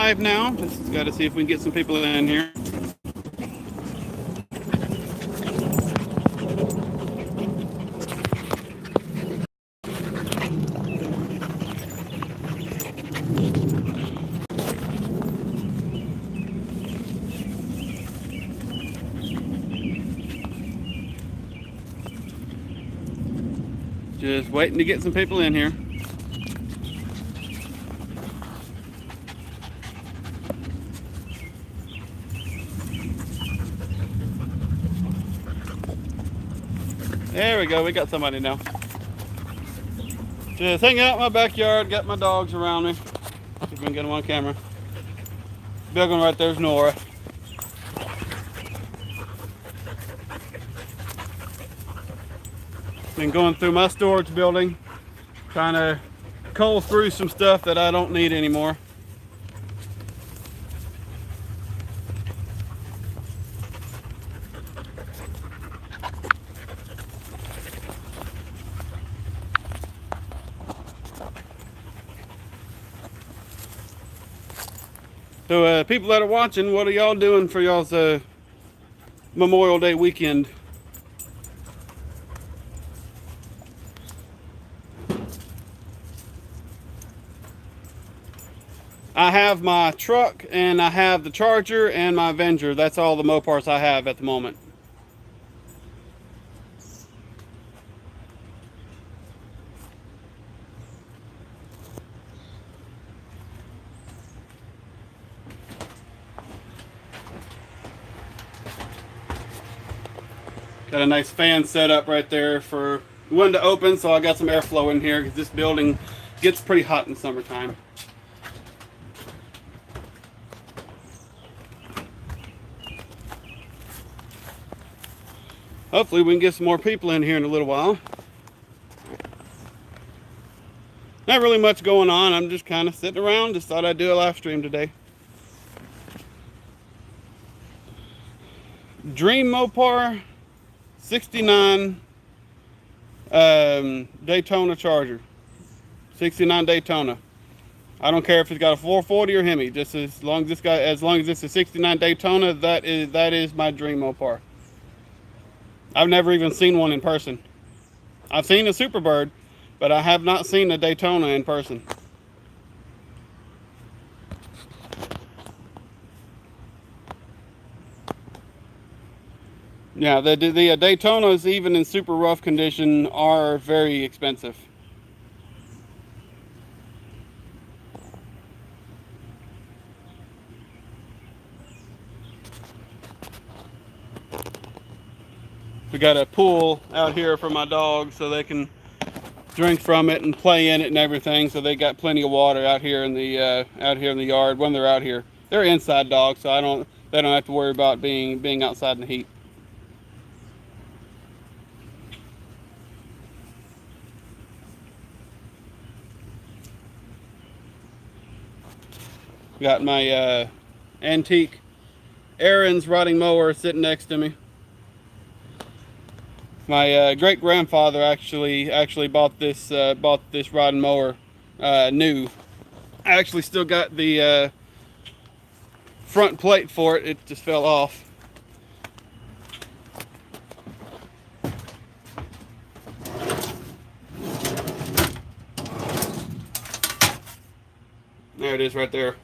live now. Just got to see if we can get some people in here. Just waiting to get some people in here. There we go, we got somebody now. Just hanging out in my backyard, got my dogs around me. See if we can get them on camera. Big one right there's Nora. Been going through my storage building, trying to cull through some stuff that I don't need anymore. So people that are watching, what are y'all doing for y'all's Memorial Day weekend? I have my truck and I have the Charger and my Avenger. That's all the Mopars I have at the moment. Got a nice fan set up right there for the window open, so I got some airflow in here because this building gets pretty hot in summertime. Hopefully we can get some more people in here in a little while. Not really much going on. I'm just kind of sitting around. Just thought I'd do a live stream today. Dream Mopar 69 Daytona Charger. 69 Daytona. I don't care if it's got a 440 or Hemi. Just as long as it's a 69 Daytona, that is my dream Mopar. I've never even seen one in person. I've seen a Superbird, but I have not seen a Daytona in person. Yeah, the Daytonas, even in super rough condition, are very expensive. We got a pool out here for my dogs so they can drink from it and play in it and everything. So they got plenty of water out here in the yard when they're out here. They're inside dogs, so they don't have to worry about being outside in the heat. Got my antique Ariens riding mower sitting next to me. My great grandfather actually bought this riding mower new. I actually still got the front plate for it. It just fell off. There it is right there.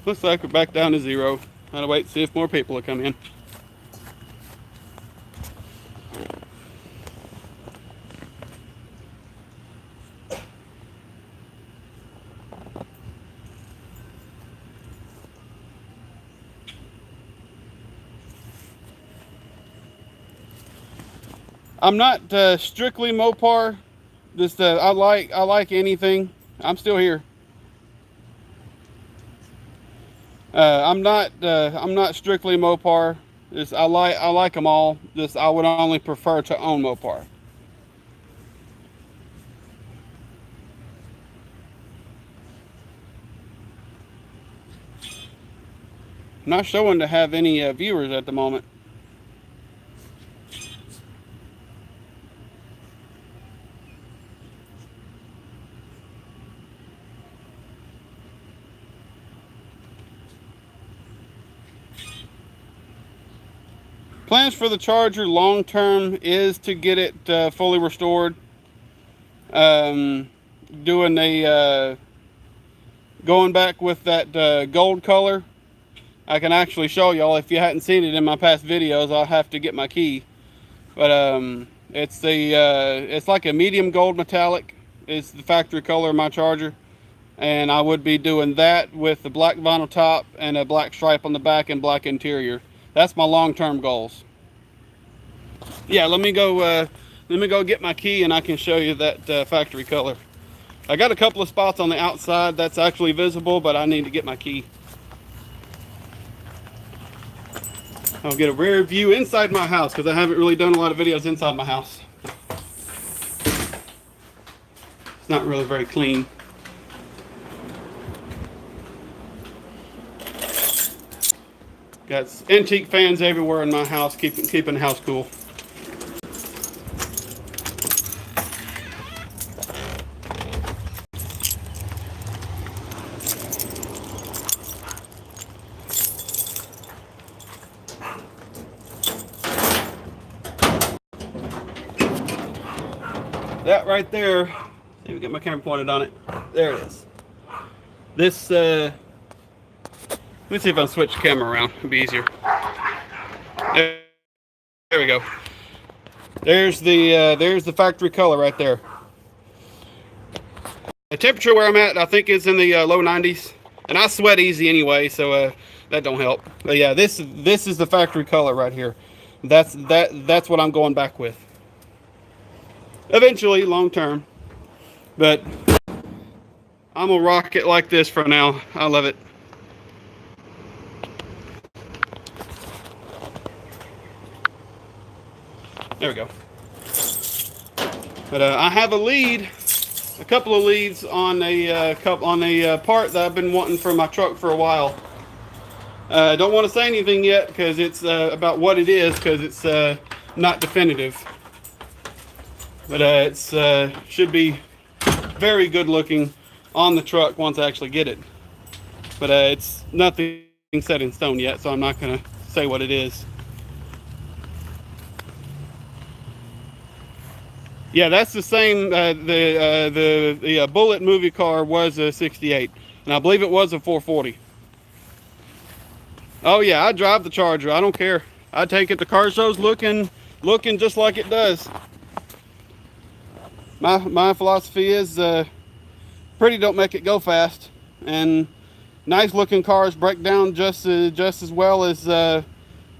Looks like we're back down to zero. Gotta wait and see if more people will come in. I'm not strictly Mopar. Just I like anything. I'm still here. I'm not strictly Mopar. Just I like them all. Just I would only prefer to own Mopar. Not showing to have any viewers at the moment. Plans for the Charger long term is to get it fully restored. Doing a going back with that gold color. I can actually show y'all. If you hadn't seen it in my past videos, I'll have to get my key. But it's like a medium gold metallic is the factory color of my Charger, and I would be doing that with the black vinyl top and a black stripe on the back and black interior. That's my long-term goals. Yeah, let me go get my key and I can show you that factory color. I got a couple of spots on the outside that's actually visible, but I need to get my key. I'll get a rear view inside my house because I haven't really done a lot of videos inside my house. It's not really very clean. Got antique fans everywhere in my house, keeping the house cool. That right there, see if we get my camera pointed on it. There it is. This, let me see if I can switch the camera around. It'll be easier. There we go. There's the factory color right there. The temperature where I'm at, I think, is in the low 90s, and I sweat easy anyway, so that don't help. But yeah, this is the factory color right here. That's what I'm going back with. Eventually, long term, but I'm gonna rock it like this for now. I love it. There we go. But I have a couple of leads on a part that I've been wanting for my truck for a while. Don't want to say anything yet because it's about what it is, because it's not definitive. But it's should be very good looking on the truck once I actually get it. But it's nothing set in stone yet, so I'm not gonna say what it is. Yeah, that's the same. The Bullitt movie car was a 68, and I believe it was a 440. Oh yeah, I drive the Charger. I don't care. I take it to car shows looking just like it does. My philosophy is pretty don't make it go fast, and nice looking cars break down just as well as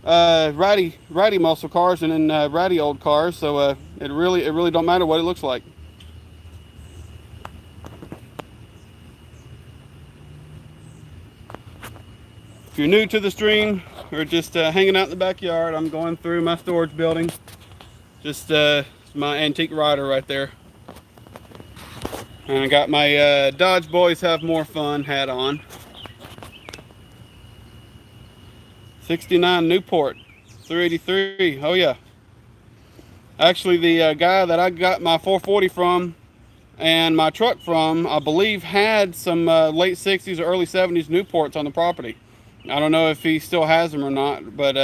ratty muscle cars and then ratty old cars. So it really don't matter what it looks like. If you're new to the stream or just hanging out in the backyard, I'm going through my storage building. Just my antique rider right there. And I got my Dodge Boys Have More Fun hat on. 69 Newport 383. Oh yeah. Actually, the guy that I got my 440 from and my truck from, I believe, had some late 60s or early 70s Newports on the property. I don't know if he still has them or not, but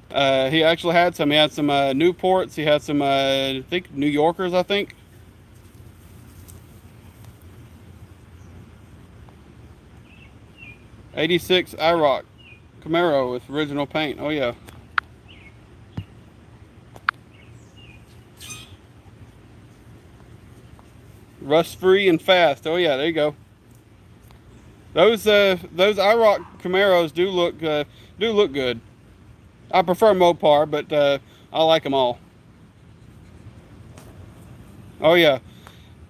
he actually had some. He had some Newports. He had some, I think, New Yorkers, I think. '86 IROC Camaro with original paint. Oh yeah. Rust free and fast. Oh yeah, there you go. Those IROC Camaros do look good. I prefer Mopar, but I like them all. Oh yeah.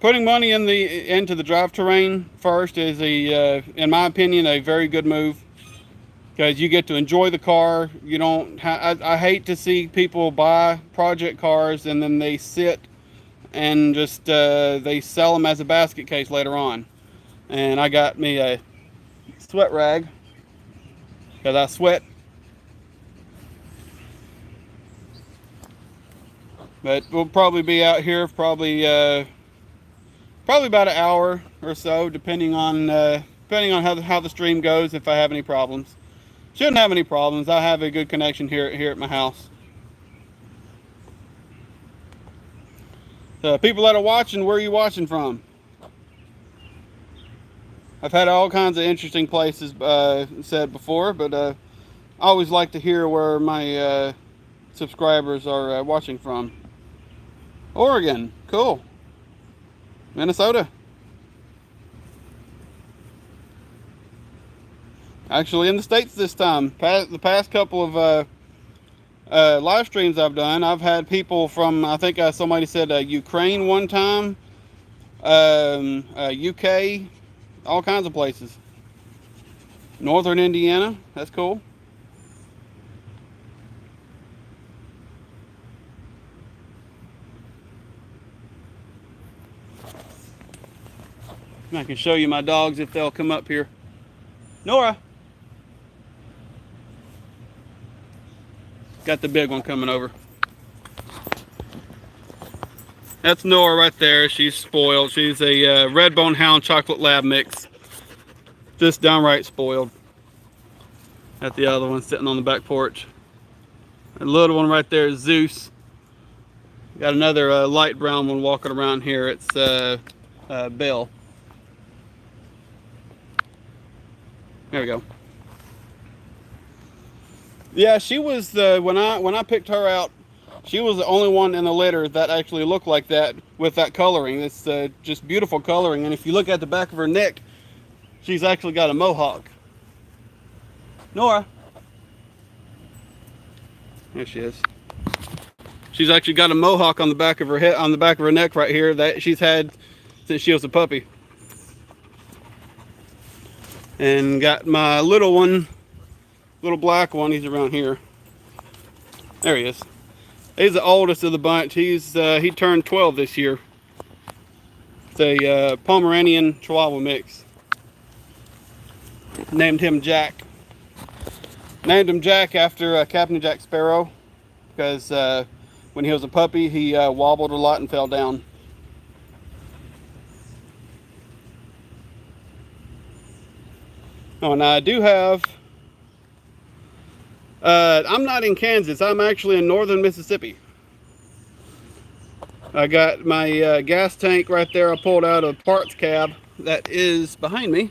Putting money into the drive terrain first is in my opinion, a very good move, because you get to enjoy the car. You don't. I hate to see people buy project cars and then they sit and just they sell them as a basket case later on. And I got me a sweat rag because I sweat. But we'll probably be out here probably about an hour or so, depending on how the stream goes, if I have any problems. Shouldn't have any problems. I have a good connection here at my house. So people that are watching, where are you watching from? I've had all kinds of interesting places said before, but I always like to hear where my subscribers are watching from. Oregon, cool. Minnesota. Actually in the States this time. The past couple of live streams I've done, I've had people from, I think somebody said Ukraine one time, UK, all kinds of places. Northern Indiana, that's cool. I can show you my dogs if they'll come up here. Nora. Got the big one coming over. That's Nora right there. She's spoiled. She's a red bone hound chocolate lab mix. Just downright spoiled. Got the other one sitting on the back porch. The little one right there is Zeus. Got another light brown one walking around here. It's Belle. There we go. Yeah, she was when I picked her out, she was the only one in the litter that actually looked like that with that coloring. It's just beautiful coloring. And if you look at the back of her neck, she's actually got a mohawk. Nora. There she is. She's actually got a mohawk on the back of her head, on the back of her neck right here, that she's had since she was a puppy. And got my little one, little black one. He's around here. There he is. He's the oldest of the bunch. He turned 12 this year. It's a Pomeranian Chihuahua mix. Named him Jack. Named him Jack after Captain Jack Sparrow, because when he was a puppy, he wobbled a lot and fell down. Oh, and I do have, I'm not in Kansas, I'm actually in northern Mississippi. I got my gas tank right there. I pulled out a parts cab that is behind me.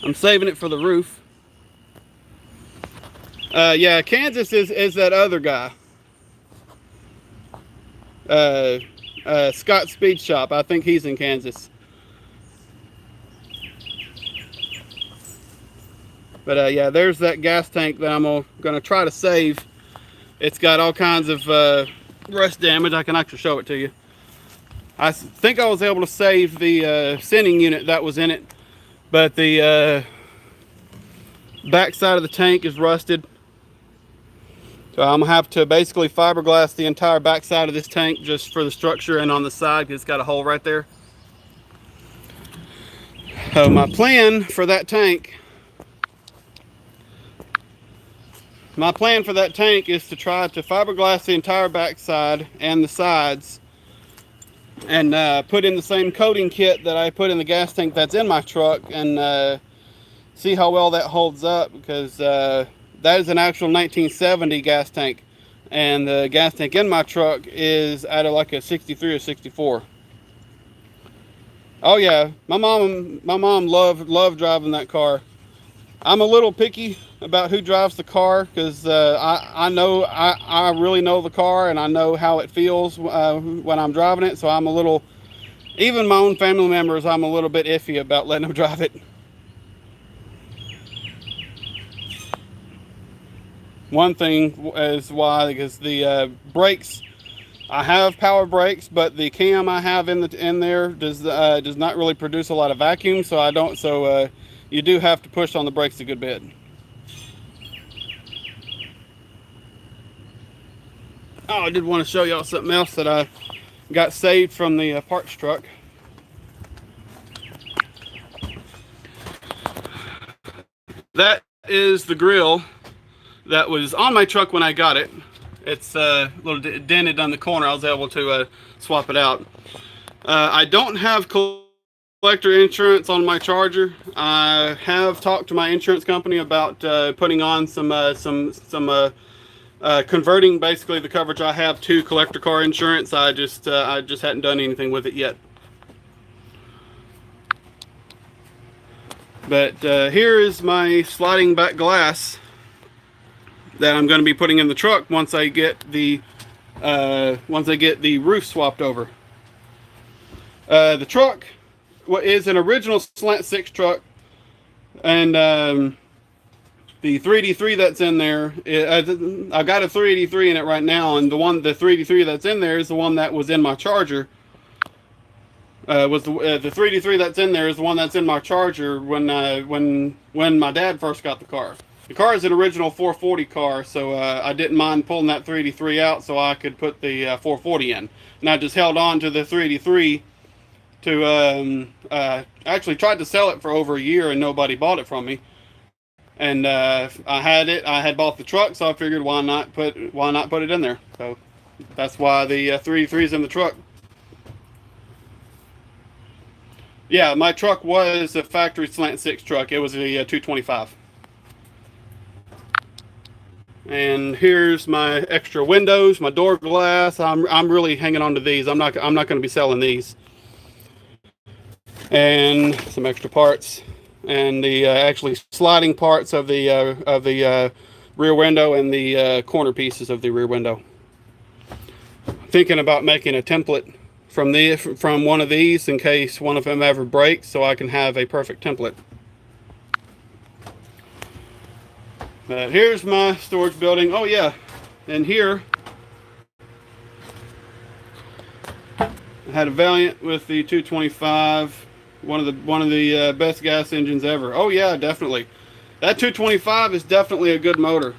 I'm saving it for the roof. Yeah, Kansas is that other guy. Scott Speed Shop, I think he's in Kansas. But yeah, there's that gas tank that I'm gonna try to save. It's got all kinds of rust damage. I can actually show it to you. I think I was able to save the sending unit that was in it, but the back side of the tank is rusted. So I'm gonna have to basically fiberglass the entire back side of this tank just for the structure, and on the side, 'cause it's got a hole right there. So my plan for that tank is to try to fiberglass the entire backside and the sides, and put in the same coating kit that I put in the gas tank that's in my truck, and see how well that holds up, because that is an actual 1970 gas tank, and the gas tank in my truck is out of like a 63 or 64. Oh yeah, my mom loved driving that car. I'm a little picky about who drives the car, because I really know the car, and I know how it feels when I'm driving it. So I'm a little, even my own family members, I'm a little bit iffy about letting them drive it. One thing is why, because the brakes, I have power brakes, but the cam I have in there does not really produce a lot of vacuum, so I don't. So you do have to push on the brakes a good bit. Oh, I did want to show y'all something else that I got saved from the parts truck. That is the grill that was on my truck when I got it. It's a little dented on the corner. I was able to swap it out. I don't have collector insurance on my Charger. I have talked to my insurance company about putting on some converting basically the coverage I have to collector car insurance. I just hadn't done anything with it yet. But here is my sliding back glass that I'm going to be putting in the truck once I get the roof swapped over. The truck is an original Slant 6 truck, and the 383 that's in there, I've got a 383 in it right now, and the 383 that's in there is the one that was in my Charger. The 383 that's in there is the one that's in my Charger when my dad first got the car. The car is an original 440 car, so I didn't mind pulling that 383 out so I could put the 440 in. And I just held on to the 383 to actually tried to sell it for over a year and nobody bought it from me. And I had bought the truck, so I figured why not put it in there. So that's why the 383 is in the truck. Yeah, my truck was a factory Slant 6 truck. It was a 225. And here's my extra windows, my door glass. I'm really hanging on to these. I'm not going to be selling these. And some extra parts, and the actually sliding parts of the rear window and the corner pieces of the rear window. Thinking about making a template from one of these in case one of them ever breaks, so I can have a perfect template. But here's my storage building. Oh yeah, and here I had a Valiant with the 225, one of the best gas engines ever. Oh yeah, definitely. That 225 is definitely a good motor.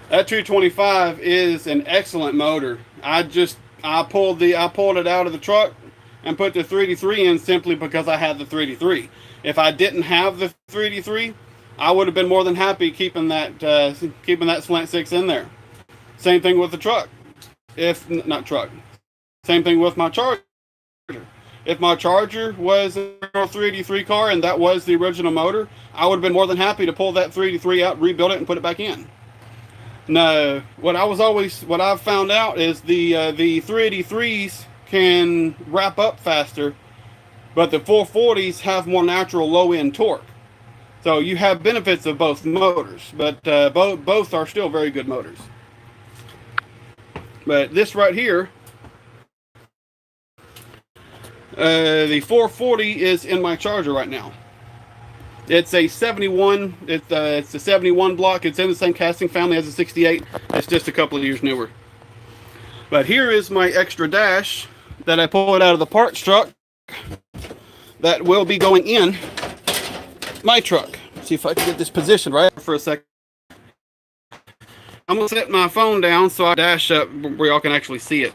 That 225 is an excellent motor. I pulled it out of the truck and put the 383 in simply because I had the 383. If I didn't have the 383, I would have been more than happy keeping that Slant 6 in there. Same thing with the truck. Same thing with my Charger. If my Charger was a 383 car and that was the original motor, I would have been more than happy to pull that 383 out, rebuild it, and put it back in. No, what I've found out is the 383s can wrap up faster, but the 440s have more natural low-end torque. So you have benefits of both motors, but both are still very good motors. But this right here, the 440 is in my Charger right now. It's a 71. It's a 71 block. It's in the same casting family as a 68. It's just a couple of years newer. But here is my extra dash that I pulled out of the parts truck that will be going in my truck. See if I can get this positioned right for a second. I'm gonna set my phone down so I dash up where y'all can actually see it.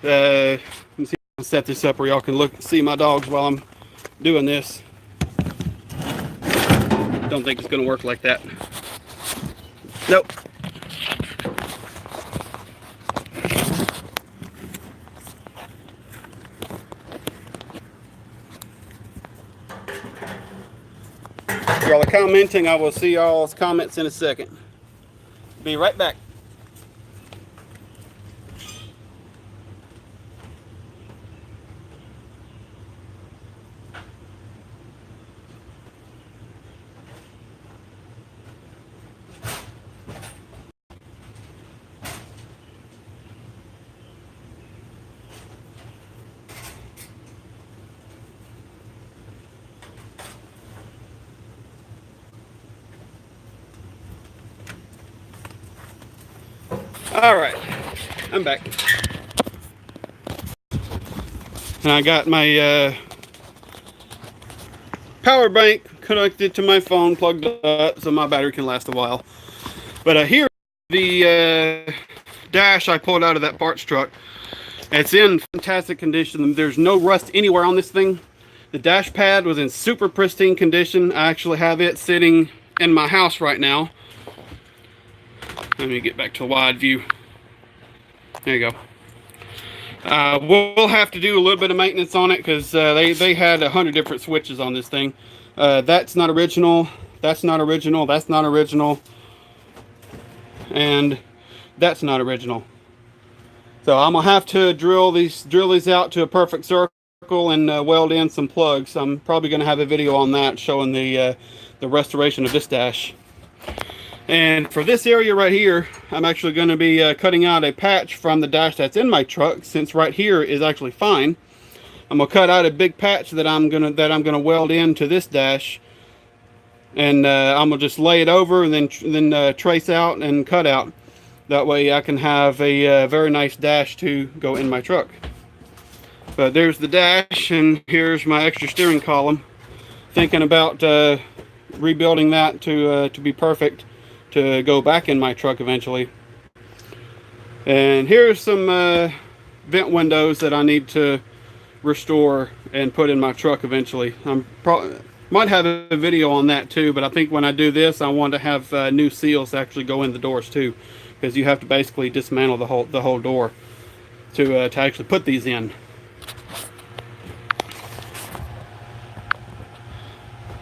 Let me see if I can set this up where y'all can see my dogs while I'm doing this. Don't think it's gonna work like that. Nope. Y'all are commenting. I will see y'all's comments in a second. Be right back. All right, I'm back. And I got my power bank connected to my phone, plugged up, so my battery can last a while. But here, the dash I pulled out of that parts truck. It's in fantastic condition. There's no rust anywhere on this thing. The dash pad was in super pristine condition. I actually have it sitting in my house right now. Let me get back to a wide view. There you go. We'll have to do a little bit of maintenance on it because they had 100 different switches on this thing. That's not original. That's not original. That's not original. And that's not original. So I'm gonna have to drill these out to a perfect circle and weld in some plugs. I'm probably gonna have a video on that showing the restoration of this dash. And for this area right here, I'm actually going to be cutting out a patch from the dash that's in my truck, since right here is actually fine. I'm gonna cut out a big patch that I'm gonna weld into this dash, and I'm gonna just lay it over and then trace out and cut out. That way I can have a very nice dash to go in my truck. But there's the dash, and here's my extra steering column. Thinking about rebuilding that to be perfect to go back in my truck eventually. And here's some vent windows that I need to restore and put in my truck eventually. Might have a video on that too, but I think when I do this, I want to have new seals actually go in the doors too, because you have to basically dismantle the whole door to actually put these in.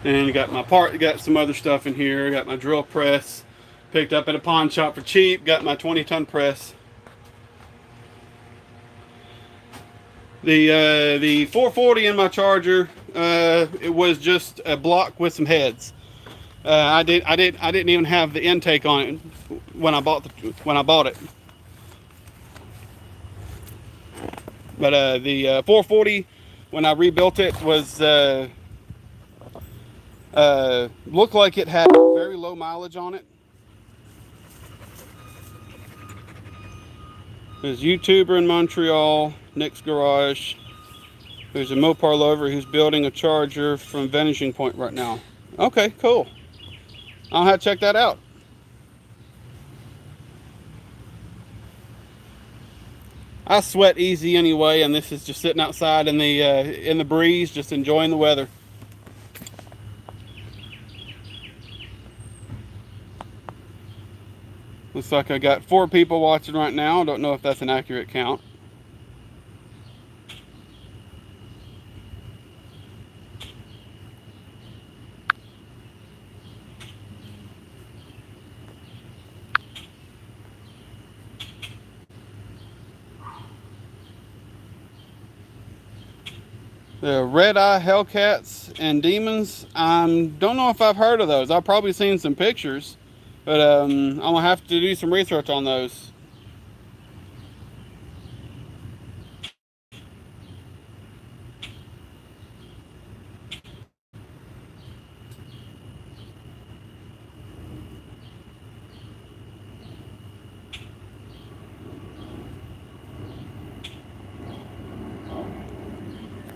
And you got my got some other stuff in here. Got my drill press, picked up at a pawn shop for cheap. Got my 20-ton press. The 440 in my Charger, it was just a block with some heads. I didn't even have the intake on it when I bought it. But the 440, when I rebuilt it, was looked like it had very low mileage on it. There's a YouTuber in Montreal, Nick's Garage. There's a Mopar lover who's building a Charger from Vanishing Point right now. Okay, cool. I'll have to check that out. I sweat easy anyway, and this is just sitting outside in the breeze, just enjoying the weather. Looks like I got 4 people watching right now. I don't know if that's an accurate count. The Red Eye Hellcats and Demons. I don't know if I've heard of those. I've probably seen some pictures. But I'm going to have to do some research on those.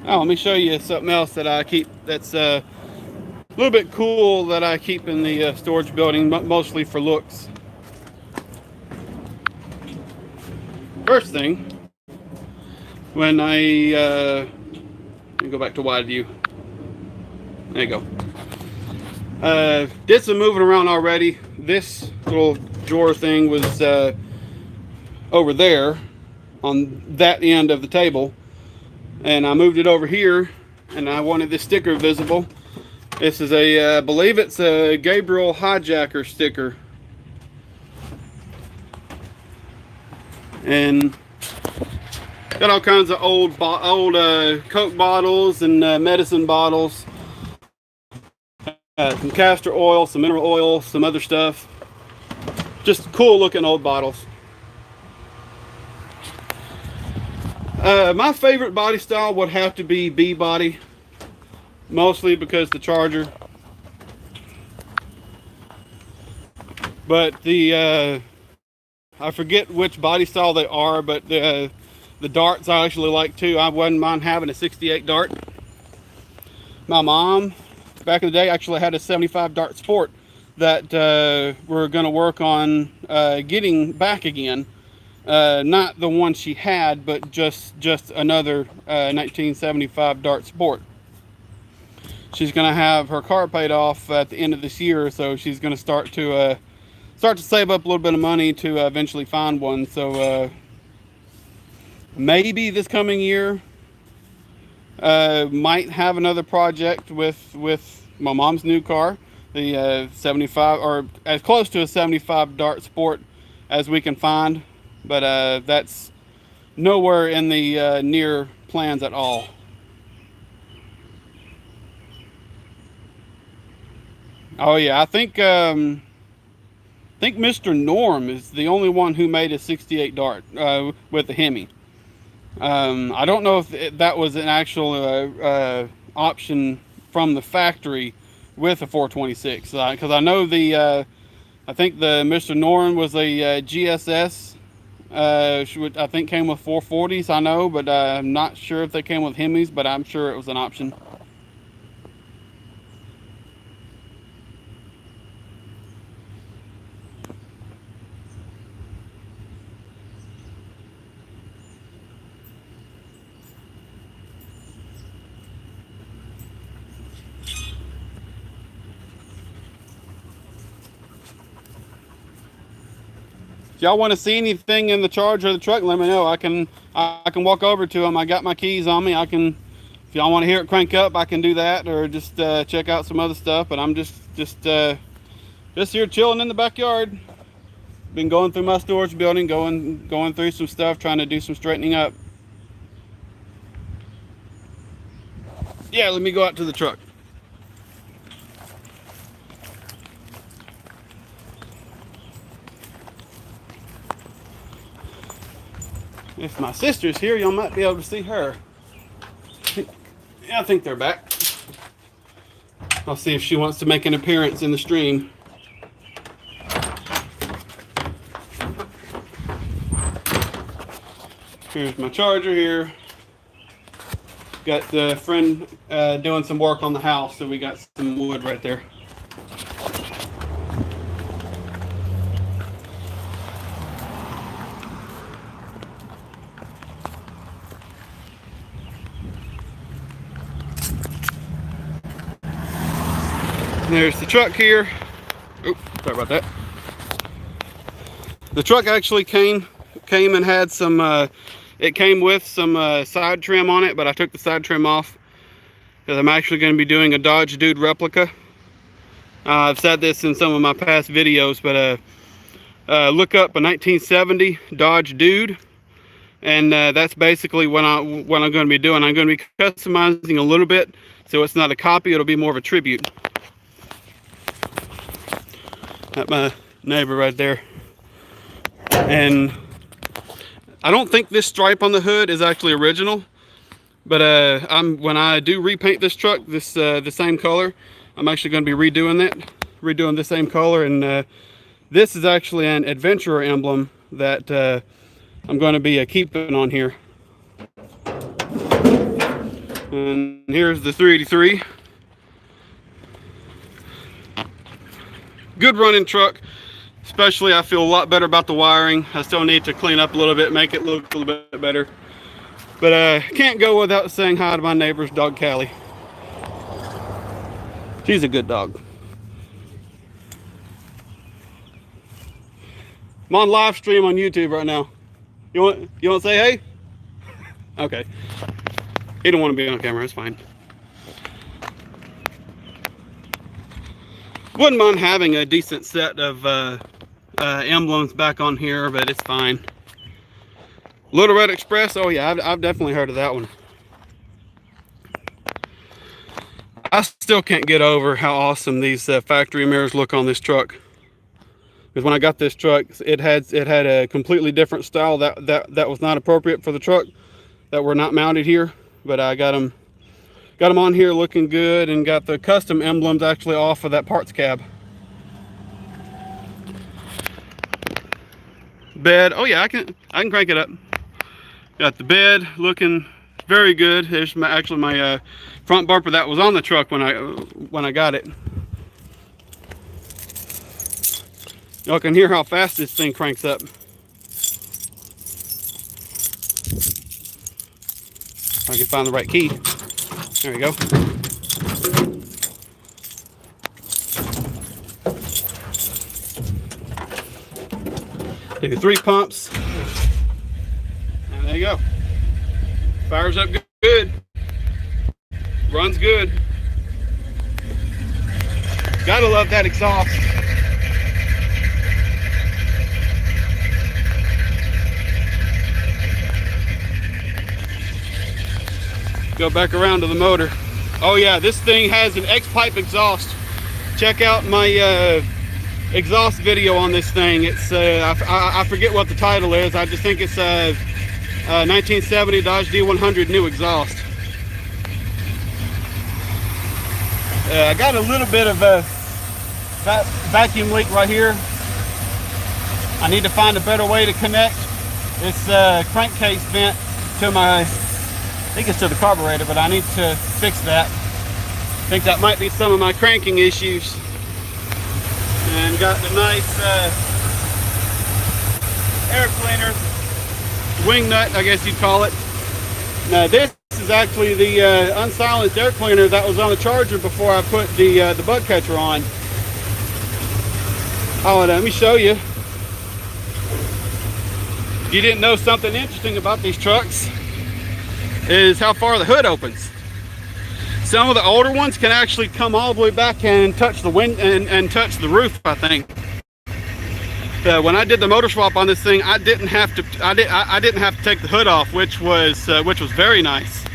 Oh, let me show you something else that I keep that's a little bit cool that I keep in the storage building, mostly for looks. First thing, when let me go back to wide view. There you go. Did some moving around already. This little drawer thing was over there on that end of the table, and I moved it over here, and I wanted this sticker visible. This is I believe it's a Gabriel Hijacker sticker. And got all kinds of old Coke bottles and medicine bottles. Some castor oil, some mineral oil, some other stuff. Just cool looking old bottles. My favorite body style would have to be B body. Mostly because the Charger. But the I forget which body style they are, but the darts I actually like too. I wouldn't mind having a 68 dart. My mom back in the day actually had a 75 dart Sport that we're going to work on getting back again. Not the one she had, but just another 1975 dart Sport. She's going to have her car paid off at the end of this year, so she's going to start to save up a little bit of money to eventually find one. So maybe this coming year, might have another project with my mom's new car, the 75, or as close to a 75 Dart Sport as we can find, but that's nowhere in the near plans at all. Oh yeah, I think Mr. Norm is the only one who made a 68 Dart with the Hemi. I don't know if that was an actual option from the factory with a 426, because I know I think the Mr. Norm was a GSS. I think came with 440s. I know, but I'm not sure if they came with Hemis, but I'm sure it was an option. If y'all want to see anything in the Charger or the truck, let me know. I can walk over to them. I got my keys on me. If y'all want to hear it crank up, I can do that, or just check out some other stuff. But I'm just here chilling in the backyard. Been going through my storage building, going through some stuff, trying to do some straightening up. Yeah, let me go out to the truck. If my sister's here, y'all might be able to see her. Yeah, I think they're back. I'll see if she wants to make an appearance in the stream. Here's my Charger here. Got the friend doing some work on the house, so we got some wood right there. There's the truck here. Oops, sorry about that. The truck actually came and had some, it came with some side trim on it, but I took the side trim off because I'm actually going to be doing a Dodge Dude replica. I've said this in some of my past videos, but look up a 1970 Dodge Dude, and that's basically what I'm going to be doing. I'm going to be customizing a little bit, so it's not a copy, it'll be more of a tribute. That's my neighbor right there. And I don't think this stripe on the hood is actually original, but when I do repaint this truck the same color, I'm actually going to be redoing the same color, and this is actually an adventurer emblem that I'm going to be keeping on here. And here's the 383. Good running truck, especially I feel a lot better about the wiring. I still need to clean up a little bit, make it look a little bit better. But can't go without saying hi to my neighbor's dog, Callie. She's a good dog. I'm on live stream on YouTube right now. You want to say hey? Okay. He don't want to be on camera, it's fine. Wouldn't mind having a decent set of emblems back on here, but it's fine. Little Red Express, oh yeah, I've definitely heard of that one. I still can't get over how awesome these factory mirrors look on this truck. Because when I got this truck, it had a completely different style that was not appropriate for the truck, that were not mounted here. But I got them on here looking good, and got the custom emblems actually off of that parts cab. Bed, oh yeah, I can crank it up. Got the bed looking very good. There's actually my front bumper that was on the truck when I got it. Y'all can hear how fast this thing cranks up. If I can find the right key. There we go. Do 3 pumps. And there you go. Fires up good. Runs good. Gotta love that exhaust. Go back around to the motor. Oh yeah, this thing has an X-pipe exhaust. Check out my exhaust video on this thing. It's I forget what the title is. I just think it's 1970 Dodge D100 new exhaust. I got a little bit of a vacuum leak right here. I need to find a better way to connect this crankcase vent to my, I think it's to the carburetor, but I need to fix that. I think that might be some of my cranking issues. And got the nice air cleaner, wing nut, I guess you'd call it. Now this is actually the unsilenced air cleaner that was on the Charger before I put the bug catcher on. Oh, let me show you. If you didn't know, something interesting about these trucks is how far the hood opens. Some of the older ones can actually come all the way back and touch the wind and touch the roof, I think. When I did the motor swap on this thing, I didn't have to take the hood off, which was very nice.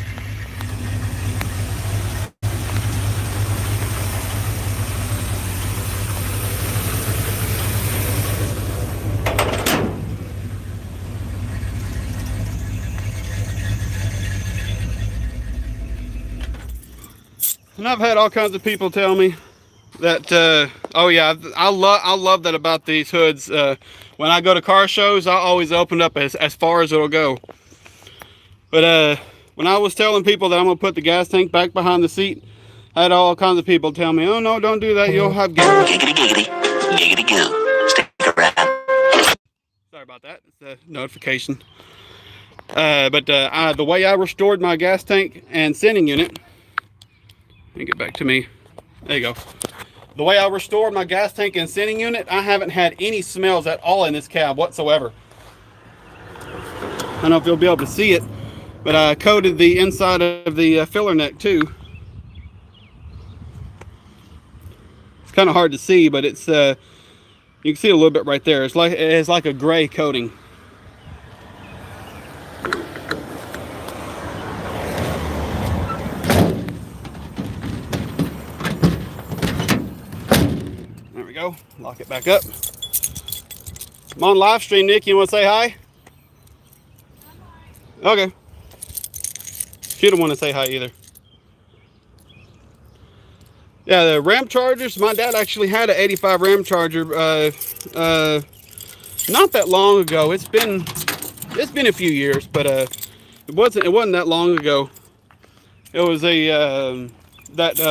And I've had all kinds of people tell me that, oh yeah, I love that about these hoods. When I go to car shows, I always open up as far as it'll go. But when I was telling people that I'm gonna put the gas tank back behind the seat, I had all kinds of people tell me, oh no, don't do that, you'll have gas. Giggity, giggity, giggity goo. Stick around. Sorry about that, it's a notification. But the way I restored my gas tank and sending unit, let me get back to me. There you go. The way I restored my gas tank and sending unit, I haven't had any smells at all in this cab whatsoever. I don't know if you'll be able to see it, but I coated the inside of the filler neck too. It's kind of hard to see, but it's you can see it a little bit right there. It's like a gray coating. Go lock it back up. I'm on live stream. Nick, you want to say hi? Okay. She don't want to say hi either. Yeah, the Ram Chargers, my dad actually had an 85 Ram Charger not that long ago. It's been a few years, but it wasn't that long ago. It was a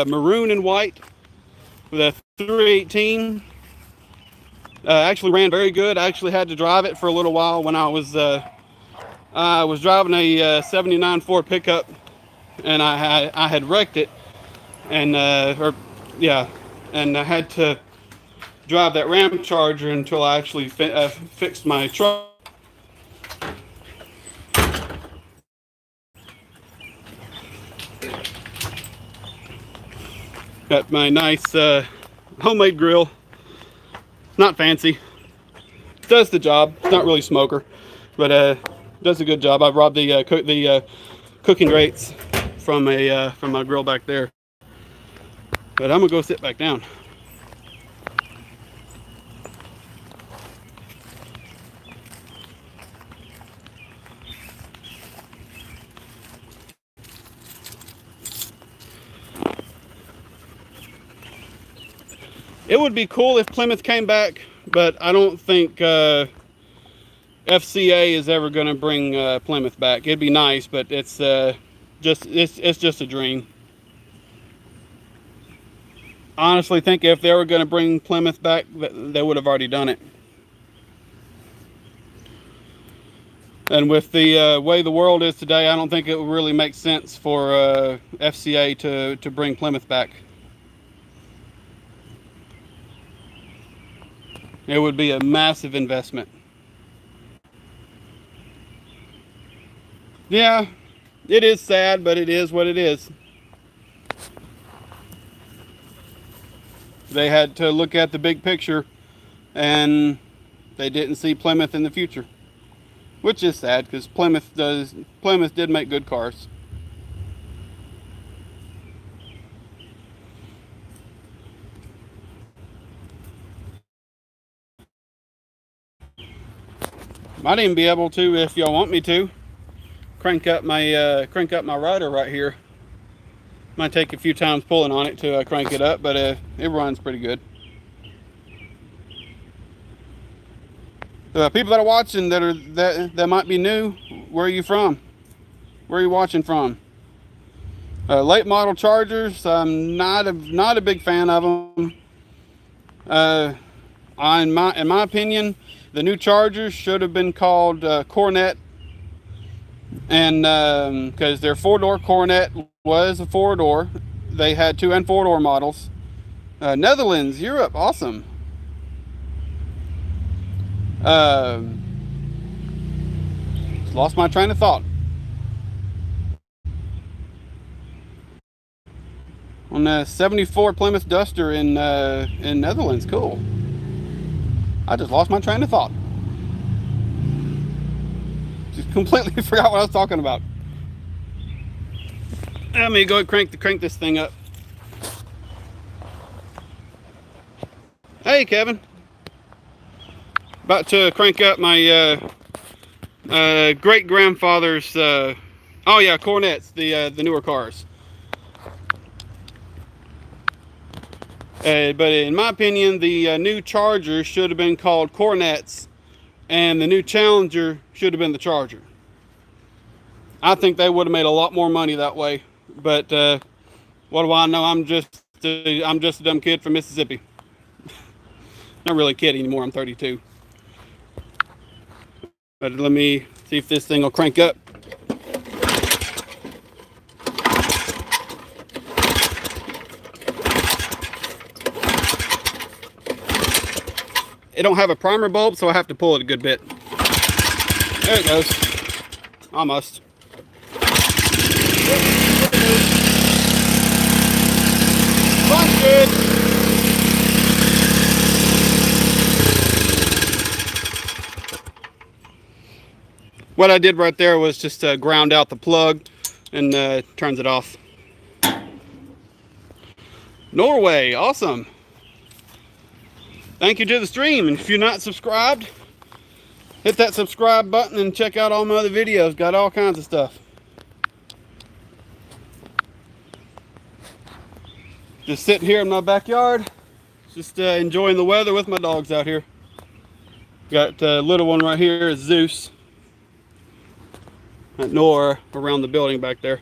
maroon and white with a 318. Actually ran very good. I actually had to drive it for a little while when I was driving a 79 Ford pickup, and I had wrecked it, and and I had to drive that Ram Charger until I actually fixed my truck. Got my nice homemade grill. Not fancy. Does the job. It's not really smoker, but does a good job. I've robbed the cooking grates from my grill back there. But I'm gonna go sit back down. It would be cool if Plymouth came back, but I don't think FCA is ever going to bring Plymouth back. It'd be nice, but it's just a dream. I honestly think if they were going to bring Plymouth back, they would have already done it. And with the way the world is today, I don't think it would really make sense for FCA to bring Plymouth back. It would be a massive investment. Yeah, it is sad, but it is what it is. They had to look at the big picture, and they didn't see Plymouth in the future, which is sad because Plymouth did make good cars. Might even be able to, if y'all want me to, crank up my rider right here. Might take a few times pulling on it to crank it up, but it runs pretty good. People that are watching that might be new, where are you from? Where are you watching from? Late model Chargers, I'm not a big fan of them. In my opinion, the new Chargers should have been called Cornet, and because their 4-door Cornet was a 4-door. They had 2 and 4-door models. Netherlands, Europe, awesome. Lost my train of thought. On the 74 Plymouth Duster in Netherlands, cool. I just lost my train of thought. Just completely forgot what I was talking about. Let me go ahead and crank this thing up. Hey, Kevin. About to crank up my great grandfather's. Oh yeah, Cornets, the newer cars. But in my opinion, the new Charger should have been called Cornets, and the new Challenger should have been the Charger. I think they would have made a lot more money that way. But what do I know? I'm just a dumb kid from Mississippi. Not really a kid anymore. I'm 32. But let me see if this thing will crank up. It don't have a primer bulb, so I have to pull it a good bit. There it goes. Almost. Busted! What I did right there was just ground out the plug and turns it off. Norway, awesome. Thank you to the stream, and if you're not subscribed, hit that subscribe button and check out all my other videos. Got all kinds of stuff. Just sitting here in my backyard, just enjoying the weather with my dogs out here. Got a little one right here, is Zeus. At Nora around the building back there.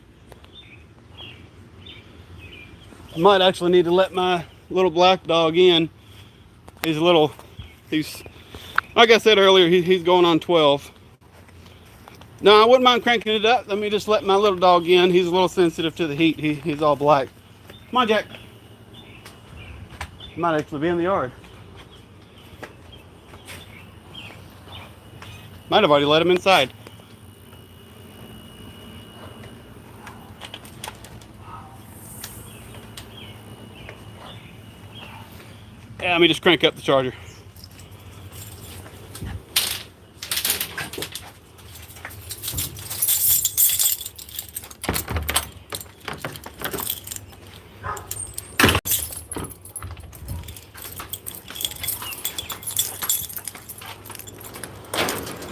I might actually need to let my little black dog in. He's like I said earlier, he's going on 12. No, I wouldn't mind cranking it up. Let me just let my little dog in. He's a little sensitive to the heat. He's all black. Come on, Jack. He might actually be in the yard. Might have already let him inside. Yeah, let me just crank up the Charger.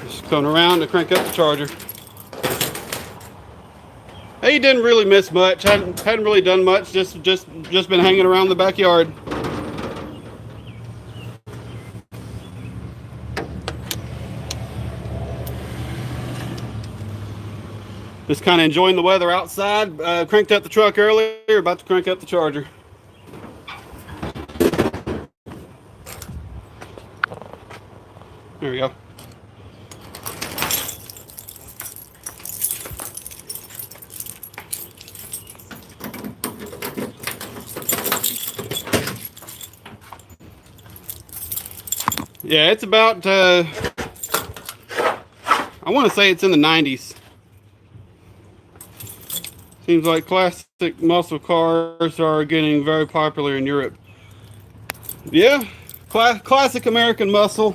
Just coming around to crank up the Charger. He didn't really miss much. Hadn't really done much. Just been hanging around the backyard. Just kind of enjoying the weather outside. Cranked up the truck earlier, about to crank up the Charger. There we go. Yeah, it's about, I want to say it's in the 90s. Seems like classic muscle cars are getting very popular in Europe. Yeah, classic American muscle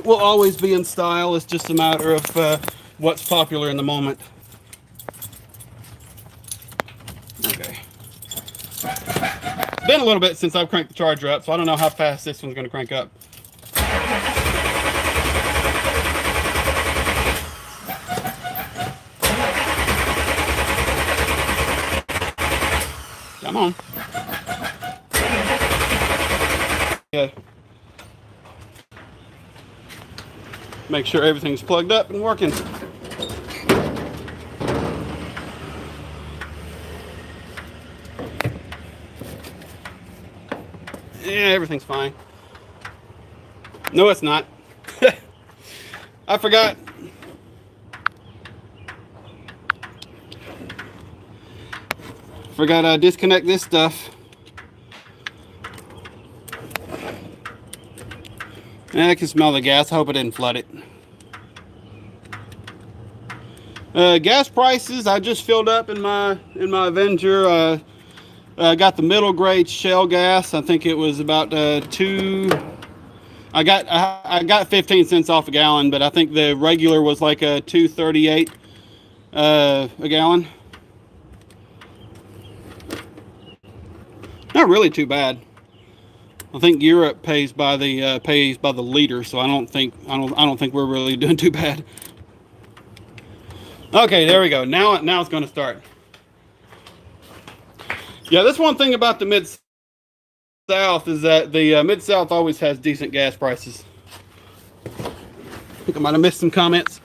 will always be in style. It's just a matter of what's popular in the moment. Okay. Been a little bit since I've cranked the Charger up, so I don't know how fast this one's going to crank up. Come on. Yeah. Make sure everything's plugged up and working. Yeah, everything's fine. No, it's not. I forgot. Forgot to disconnect this stuff. Yeah, I can smell the gas. I hope I didn't flood it. Gas prices, I just filled up in my Avenger. I got the middle grade shell gas. I think it was about I got 15 cents off a gallon, but I think the regular was like a $2.38 a gallon. Not really too bad. I think Europe pays by the liter, so I don't think we're really doing too bad. Okay, there we go. Now it's going to start. Yeah, that's one thing about the Mid-South is that the Mid-South always has decent gas prices. I think I might have missed some comments.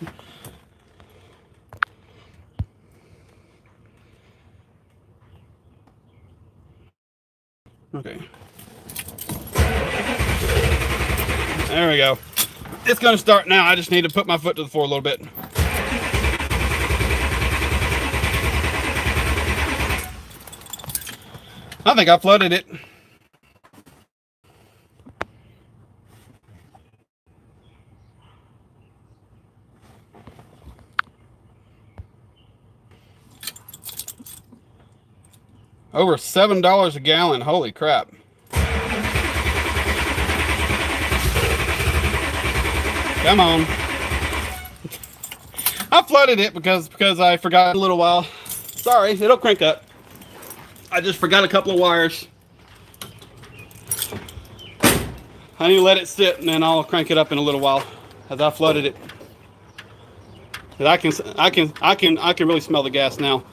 Okay. There we go. It's going to start now. I just need to put my foot to the floor a little bit. I think I flooded it. Over $7 a gallon. Holy crap. Come on. I flooded it because I forgot a little while. Sorry, it'll crank up. I just forgot a couple of wires. I need to let it sit and then I'll crank it up in a little while as I flooded it. I can really smell the gas now.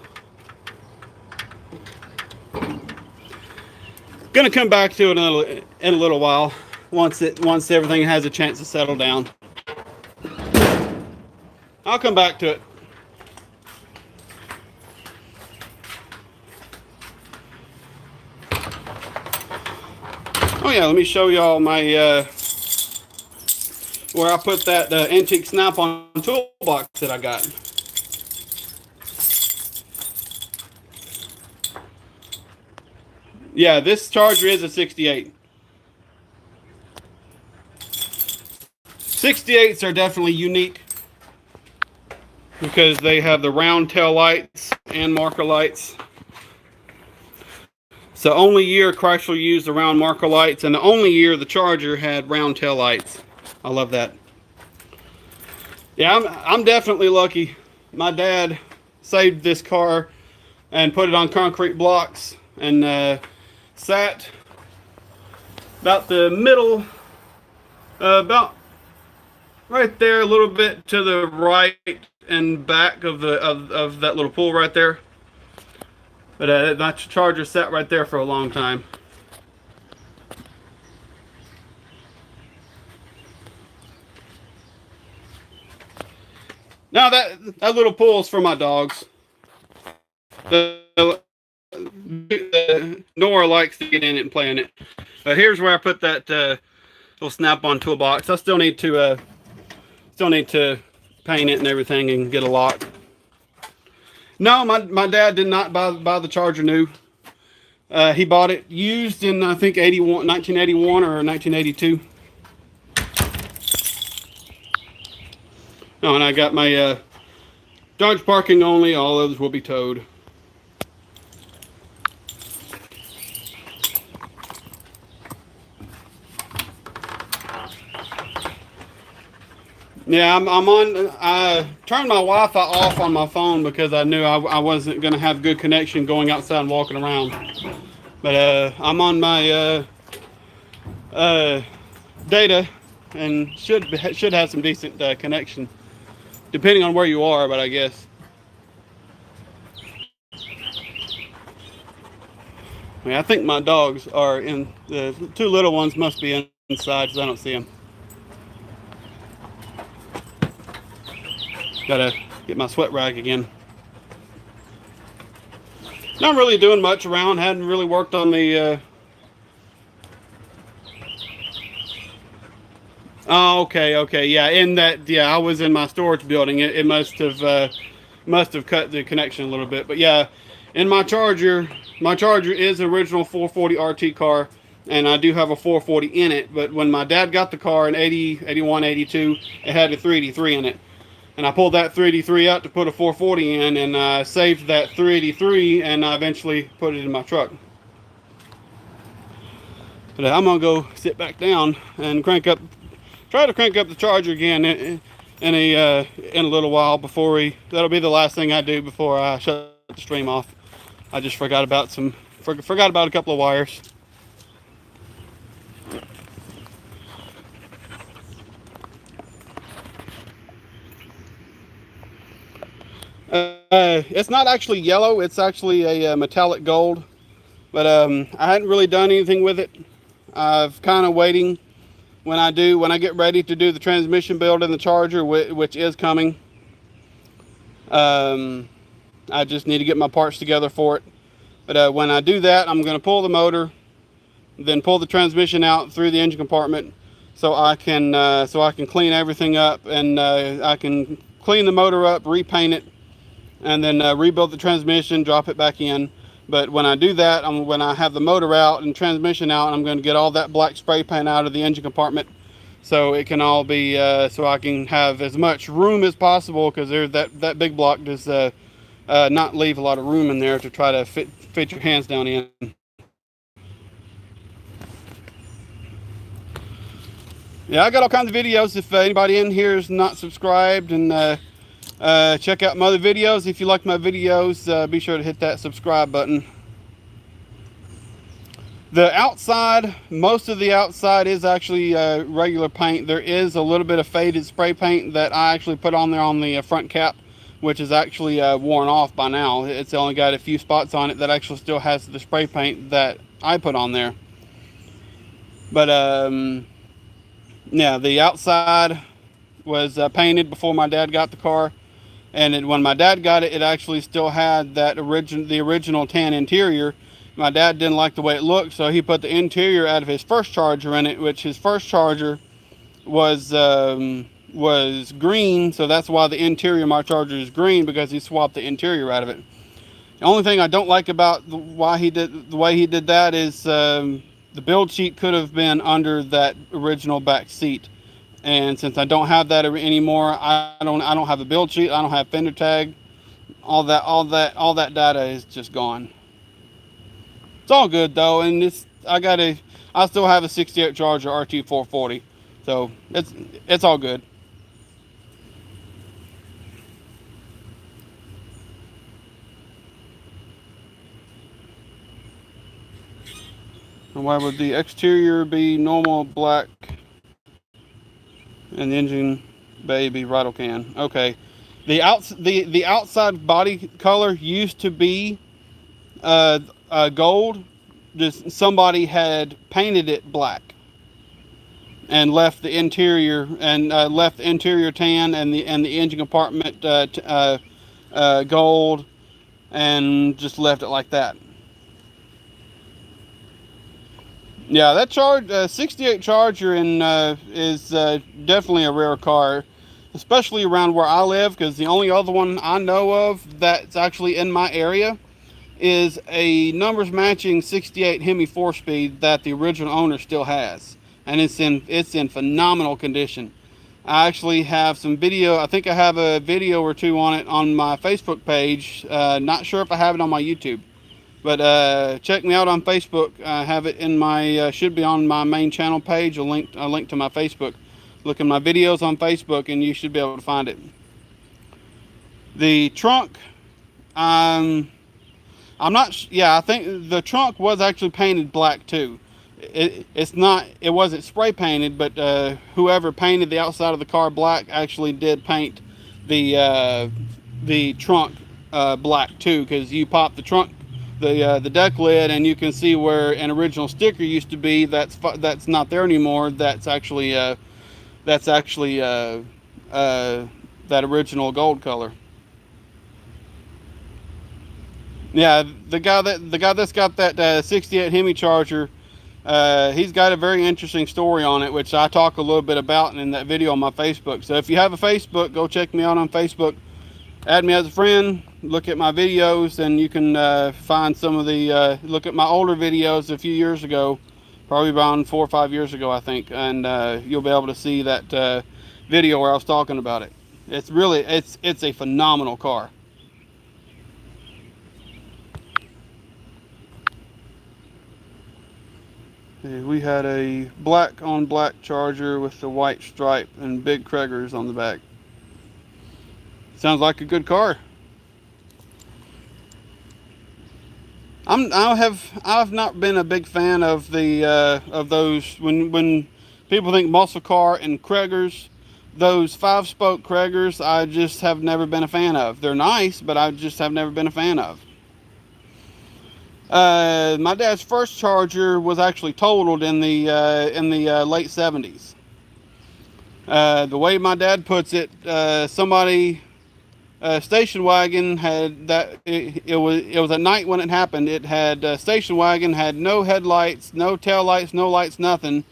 Gonna come back to it in a little while once everything has a chance to settle down. I'll come back to it. Oh yeah, let me show y'all my where I put that antique snap-on toolbox that I got. Yeah, this Charger is a 68. 68s are definitely unique because they have the round tail lights and marker lights. It's the only year Chrysler used the round marker lights, and the only year the Charger had round tail lights. I love that. Yeah, I'm definitely lucky. My dad saved this car and put it on concrete blocks and sat about the middle, about right there, a little bit to the right and back of that little pool right there. But my Charger sat right there for a long time. Now that little pool is for my dogs. Nora likes to get in it and play in it. Here's where I put that little snap-on toolbox. I still need to paint it and everything and get a lock. No, my dad did not buy the Charger new. He bought it used in I think 1981 or 1982. Oh, and I got my Dodge parking only. All others will be towed. Yeah, I'm on. I turned my Wi-Fi off on my phone because I knew I wasn't gonna have good connection going outside and walking around. But I'm on my uh, data and should have some decent connection, depending on where you are. But I guess. I mean, I think my dogs are in. The two little ones must be inside because I don't see them. Gotta get my sweat rag again. Not really doing much around. Hadn't really worked on the. Oh, okay, yeah. In that, yeah, I was in my storage building. It must have cut the connection a little bit. But yeah, in my Charger is an original 440 RT car, and I do have a 440 in it. But when my dad got the car in 80, 81, 82, it had a 383 in it. And I pulled that 383 out to put a 440 in, and I saved that 383, and I eventually put it in my truck. But I'm gonna go sit back down and try to crank up the Charger again in a little while before that'll be the last thing I do before I shut the stream off. I just forgot about a couple of wires. It's not actually yellow, it's actually a metallic gold, but I hadn't really done anything with it. I've kind of waiting when I get ready to do the transmission build in the Charger, which is coming. I just need to get my parts together for it. But when I do that, I'm going to pull the motor, then pull the transmission out through the engine compartment, so I can clean everything up, and I can clean the motor up, repaint it, and then rebuild the transmission, drop it back in. But when I do that, when I have the motor out and transmission out, I'm going to get all that black spray paint out of the engine compartment, so it can all be so I can have as much room as possible, because that big block does not leave a lot of room in there to try to fit your hands down in. Yeah, I got all kinds of videos. If anybody in here is not subscribed, and check out my other videos. If you like my videos, be sure to hit that subscribe button. The outside, most of the outside is actually regular paint. There is a little bit of faded spray paint that I actually put on there on the front cap, which is actually worn off by now. It's only got a few spots on it that actually still has the spray paint that I put on there. But yeah, the outside was painted before my dad got the car. And when my dad got it, it actually still had the original tan interior. My dad didn't like the way it looked, so he put the interior out of his first Charger in it, which his first Charger was green, so that's why the interior of my Charger is green, because he swapped the interior out of it. The only thing I don't like about the way he did that is the build sheet could have been under that original back seat. And since I don't have that anymore, I don't have a build sheet. I don't have fender tag. All that data is just gone. It's all good though, and I still have a 68 Charger RT 440, so it's all good. And why would the exterior be normal black and the engine bay be rattle can? Okay, the outside body color used to be gold. Just somebody had painted it black and left the interior tan and the engine compartment gold, and just left it like that. Yeah, that 68 Charger is definitely a rare car, especially around where I live, because the only other one I know of that's actually in my area is a numbers matching 68 Hemi 4-speed that the original owner still has, and it's in phenomenal condition. I actually have some video. I think I have a video or two on it on my Facebook page. Not sure if I have it on my YouTube. But check me out on Facebook. I have it in my should be on my main channel page. A link to my Facebook. Look at my videos on Facebook and you should be able to find it. The trunk, I'm not, yeah, I think the trunk was actually painted black too. It wasn't spray painted, but whoever painted the outside of the car black actually did paint the trunk black too, because you pop the trunk, the deck lid, and you can see where an original sticker used to be. That's not there anymore. That's actually that original gold color. Yeah, the guy that's got that 68 Hemi Charger, he's got a very interesting story on it, which I talk a little bit about in that video on my Facebook. So if you have a Facebook, go check me out on Facebook, add me as a friend, look at my videos, and you can find some of the, look at my older videos a few years ago, probably around 4 or 5 years ago, I think, and you'll be able to see that video where I was talking about it. It's really, it's a phenomenal car. We had a black on black Charger with the white stripe and big Kragers on the back. Sounds like a good car. I've not been a big fan of the of those when people think muscle car and Kragers, those 5-spoke Kragers, I just have never been a fan of. They're nice, but I just have never been a fan of. My dad's first Charger was actually totaled in the late 70s. The way my dad puts it, somebody, station wagon had that. It was at night when it happened. It had station wagon had no headlights, no tail lights, no lights, nothing.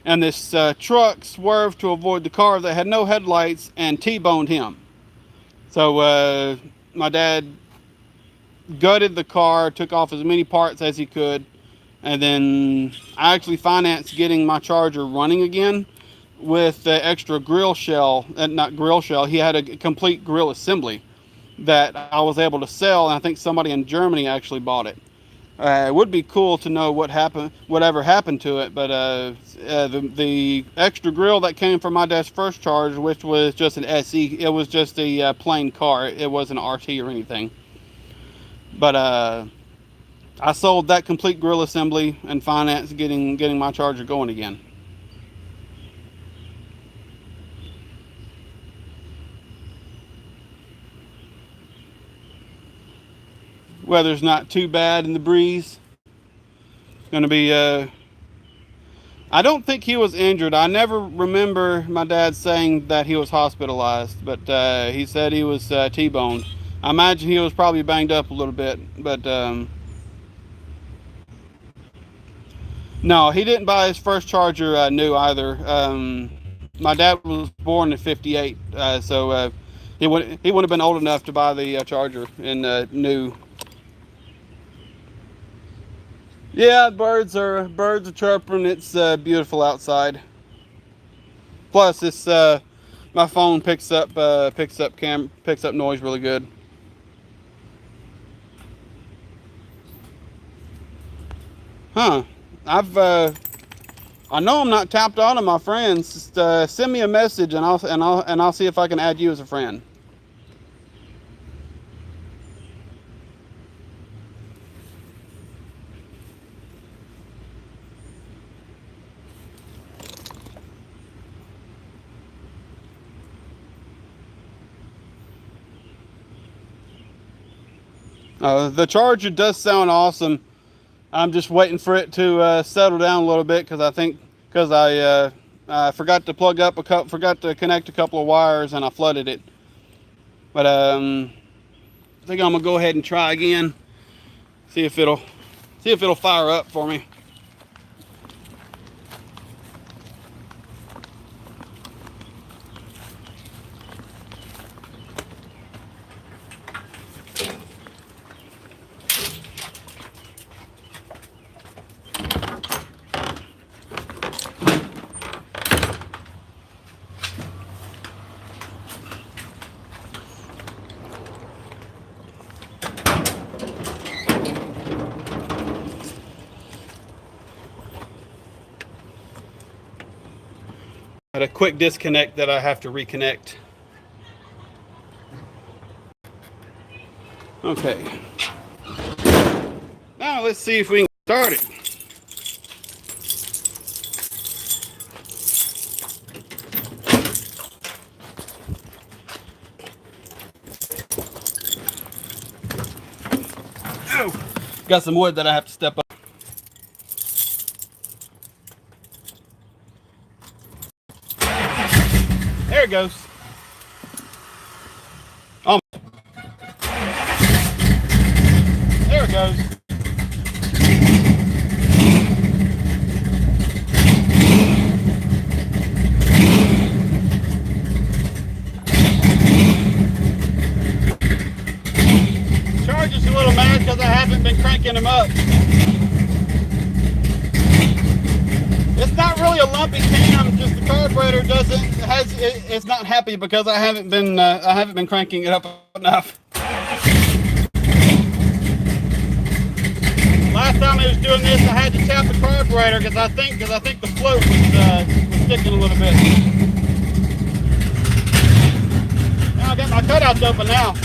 And this truck swerved to avoid the car that had no headlights and T-boned him. So my dad gutted the car, took off as many parts as he could, and then I actually financed getting my Charger running again with the extra grill shell, not grill shell, he had a complete grill assembly that I was able to sell, and I think somebody in Germany actually bought it. It would be cool to know whatever happened to it, but the extra grill that came from my dad's first Charger, which was just an SE, it was just a plain car, it wasn't an RT or anything. But I sold that complete grill assembly and financed getting my Charger going again. Weather's not too bad in the breeze. Gonna be I don't think he was injured. I never remember my dad saying that he was hospitalized, but he said he was T-boned. I imagine he was probably banged up a little bit, but no, he didn't buy his first Charger new either. My dad was born in '58, so he wouldn't have been old enough to buy the Charger in new. Yeah, birds are chirping. It's beautiful outside. Plus, this my phone picks up noise really good. Huh? I know I'm not tapped on to my friends. Just send me a message and I'll see if I can add you as a friend. The Charger does sound awesome. I'm just waiting for it to settle down a little bit because I forgot to connect a couple of wires and I flooded it. But I think I'm gonna go ahead and try again. See if it'll fire up for me. Had a quick disconnect that I have to reconnect. Okay. Now let's see if we can start it. Oh, got some wood that I have to step up. There it goes. Oh, there it goes. Charger's a little mad because I haven't been cranking them up. It's not really a lumpy cam, just the carburetor it's not happy because I haven't been cranking it up enough. Last time I was doing this, I had to tap the carburetor because I think the float was sticking a little bit. Now I got my cutouts open now.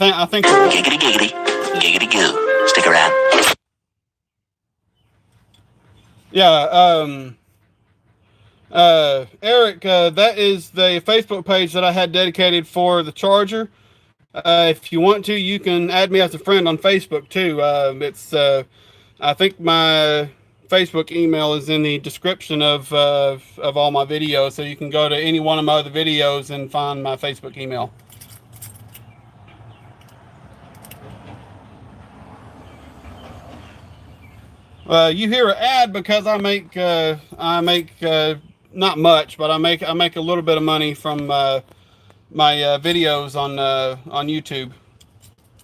I think. Giggity giggity. Giggity goo. Stick around. Yeah, Eric, that is the Facebook page that I had dedicated for the Charger. If you want to, you can add me as a friend on Facebook too. I think my Facebook email is in the description of all my videos, so you can go to any one of my other videos and find my Facebook email. You hear an ad because I make not much, but I make a little bit of money from my videos on YouTube.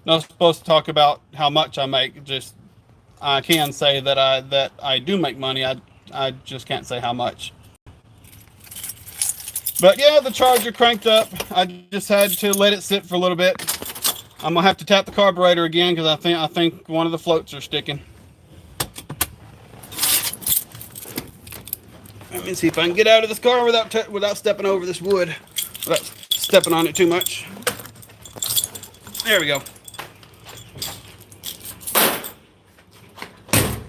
Not supposed to talk about how much I make. Just I can say that I do make money. I just can't say how much. But yeah, the Charger cranked up. I just had to let it sit for a little bit. I'm gonna have to tap the carburetor again because I think one of the floats are sticking. Let me see if I can get out of this car without stepping over this wood, without stepping on it too much. There we go. I'm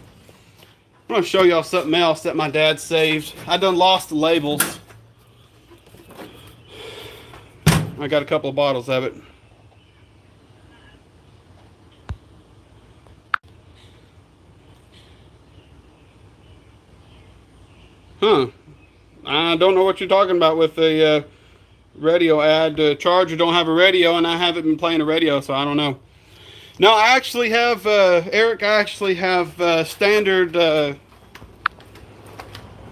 gonna show y'all something else that my dad saved. I done lost the labels. I got a couple of bottles of it. Huh. I don't know what you're talking about with the radio ad. Charger don't have a radio, and I haven't been playing a radio, so I don't know. No, I actually have, Eric, I actually have standard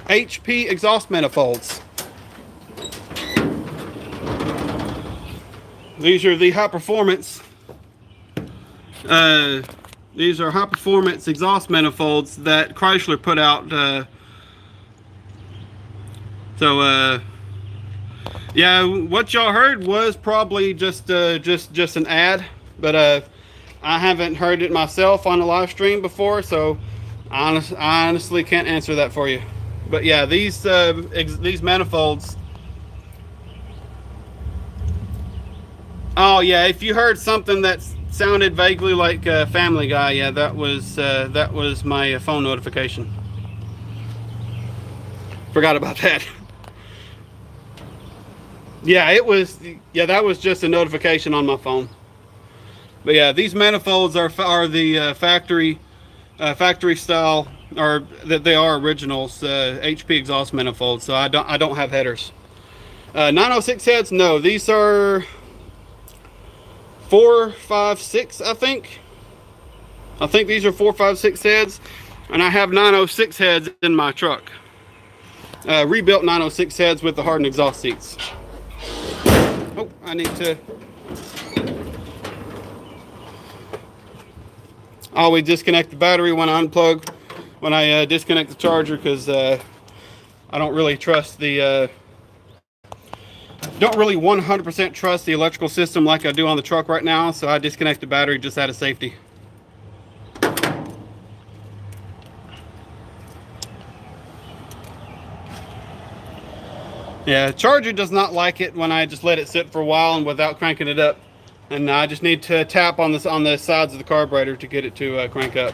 HP exhaust manifolds. These are the high performance. These are high performance exhaust manifolds that Chrysler put out. Yeah, what y'all heard was probably just an ad, but I haven't heard it myself on a live stream before, so I honestly can't answer that for you. But yeah, these manifolds. Oh yeah, if you heard something that sounded vaguely like Family Guy, yeah, that was my phone notification. Forgot about that. Yeah, that was just a notification on my phone. But yeah, these manifolds are the factory style, or that they are originals, HP exhaust manifolds. So I don't have headers. 906 heads, no. These are 4, 5, 6, I think. I think these are 4, 5, 6 heads, and I have 906 heads in my truck. Rebuilt 906 heads with the hardened exhaust seats. Oh, I need to. I always disconnect the battery when I unplug, when I disconnect the charger, because I don't really trust the, don't really 100% trust the electrical system like I do on the truck right now, so I disconnect the battery just out of safety. Yeah, charger does not like it when I just let it sit for a while and without cranking it up. And I just need to tap on this on the sides of the carburetor to get it to crank up.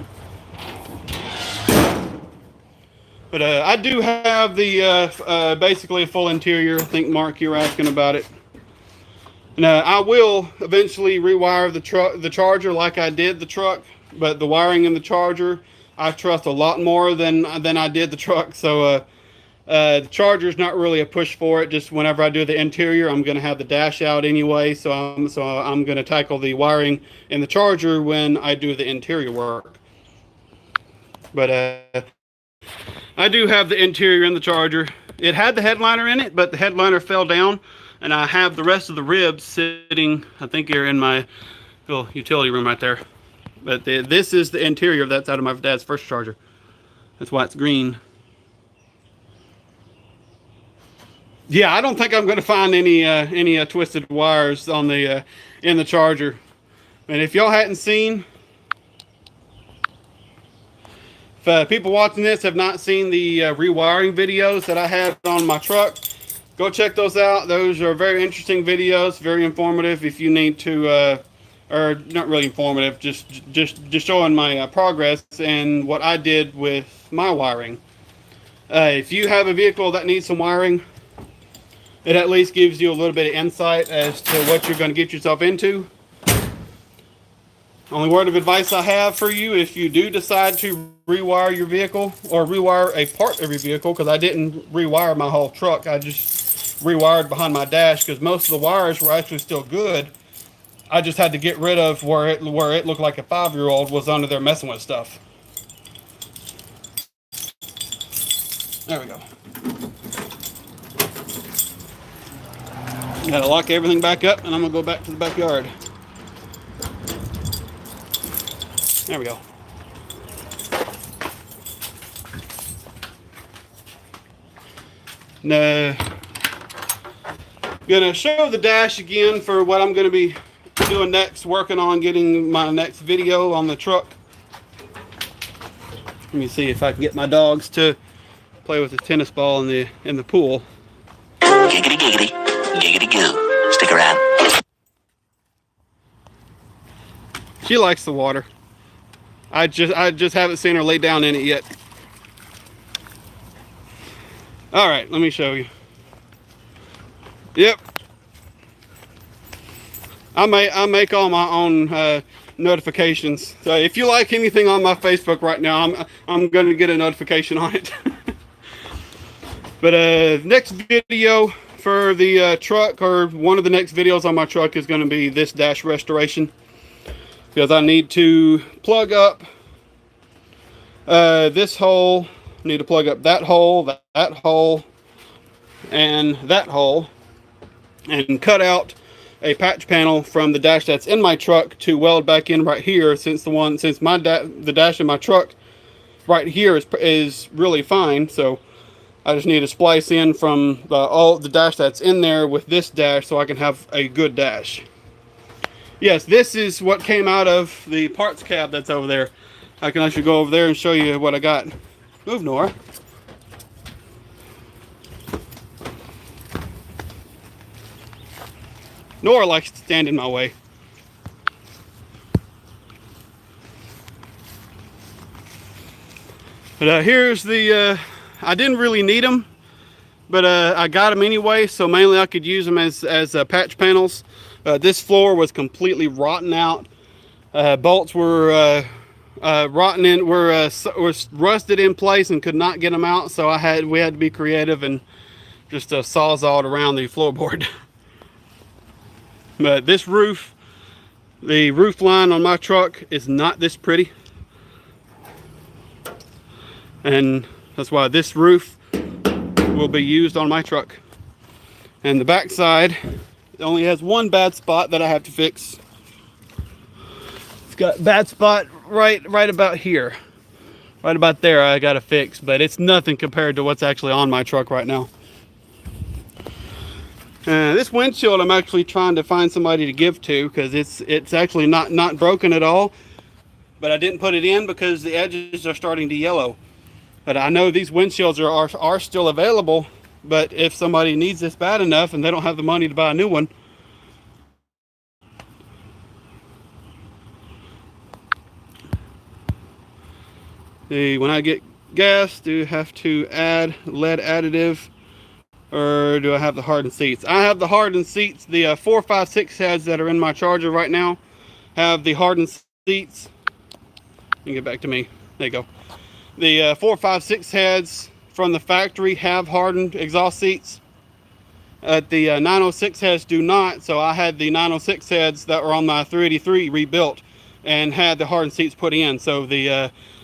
But I do have the basically a full interior. I think Mark, you were asking about it. And I will eventually rewire the charger like I did the truck, but the wiring in the charger I trust a lot more than I did the truck. So the charger's not really a push for it. Just whenever I do the interior, I'm going to have the dash out anyway. So I'm going to tackle the wiring in the charger when I do the interior work. But I do have the interior in the charger. It had the headliner in it, but the headliner fell down, and I have the rest of the ribs sitting, I think here in my little utility room right there. But this is the interior that's out of my dad's first charger. That's why it's green. Yeah, I don't think I'm going to find any twisted wires on the in the charger. And if y'all hadn't seen, if people watching this have not seen the rewiring videos that I had on my truck, go check those out. Those are very interesting videos, very informative. If you need to, or not really informative, just showing my progress and what I did with my wiring. If you have a vehicle that needs some wiring, it at least gives you a little bit of insight as to what you're going to get yourself into. Only word of advice I have for you, if you do decide to rewire your vehicle or rewire a part of your vehicle, because I didn't rewire my whole truck, I just rewired behind my dash because most of the wires were actually still good. I just had to get rid of where it looked like a 5-year-old was under there messing with stuff. There we go. Gotta lock everything back up, and I'm gonna go back to the backyard. There we go. Now, gonna show the dash again for what I'm gonna be doing next, working on getting my next video on the truck. Let me see if I can get my dogs to play with the tennis ball in the pool. Giggity giggity, giggity goo. Stick around. She likes the water. I just haven't seen her lay down in it yet. All right, let me show you. Yep. I make all my own notifications. So if you like anything on my Facebook right now, I'm going to get a notification on it. But next video for the truck, or one of the next videos on my truck, is going to be this dash restoration, because I need to plug up this hole, need to plug up that hole, that hole, and that hole, and cut out a patch panel from the dash that's in my truck to weld back in right here, since the dash in my truck right here is really fine. So I just need to splice in from all the dash that's in there with this dash so I can have a good dash. Yes, this is what came out of the parts cab that's over there. I can actually go over there and show you what I got. Move, Nora. Nora likes to stand in my way. But here's the, I didn't really need them, but I got them anyway, so mainly I could use them as patch panels. This floor was completely rotten out. Bolts were rotten in, were rusted in place and could not get them out, so we had to be creative and just sawzalled around the floorboard. But this roof, the roof line on my truck is not this pretty, and that's why this roof will be used on my truck. And the back side only has one bad spot that I have to fix. It's got a bad spot right about here. Right about there I got to fix, but it's nothing compared to what's actually on my truck right now. This windshield I'm actually trying to find somebody to give to, because it's actually not broken at all, but I didn't put it in because the edges are starting to yellow. But I know these windshields are still available, but if somebody needs this bad enough and they don't have the money to buy a new one. When I get gas, do I have to add lead additive, or do I have the hardened seats? I have the hardened seats. The 4, 5, 6 heads that are in my Charger right now have the hardened seats. You can get back to me. There you go. The 4, 5, 6 heads from the factory have hardened exhaust seats. The 906 heads do not, so I had the 906 heads that were on my 383 rebuilt and had the hardened seats put in. So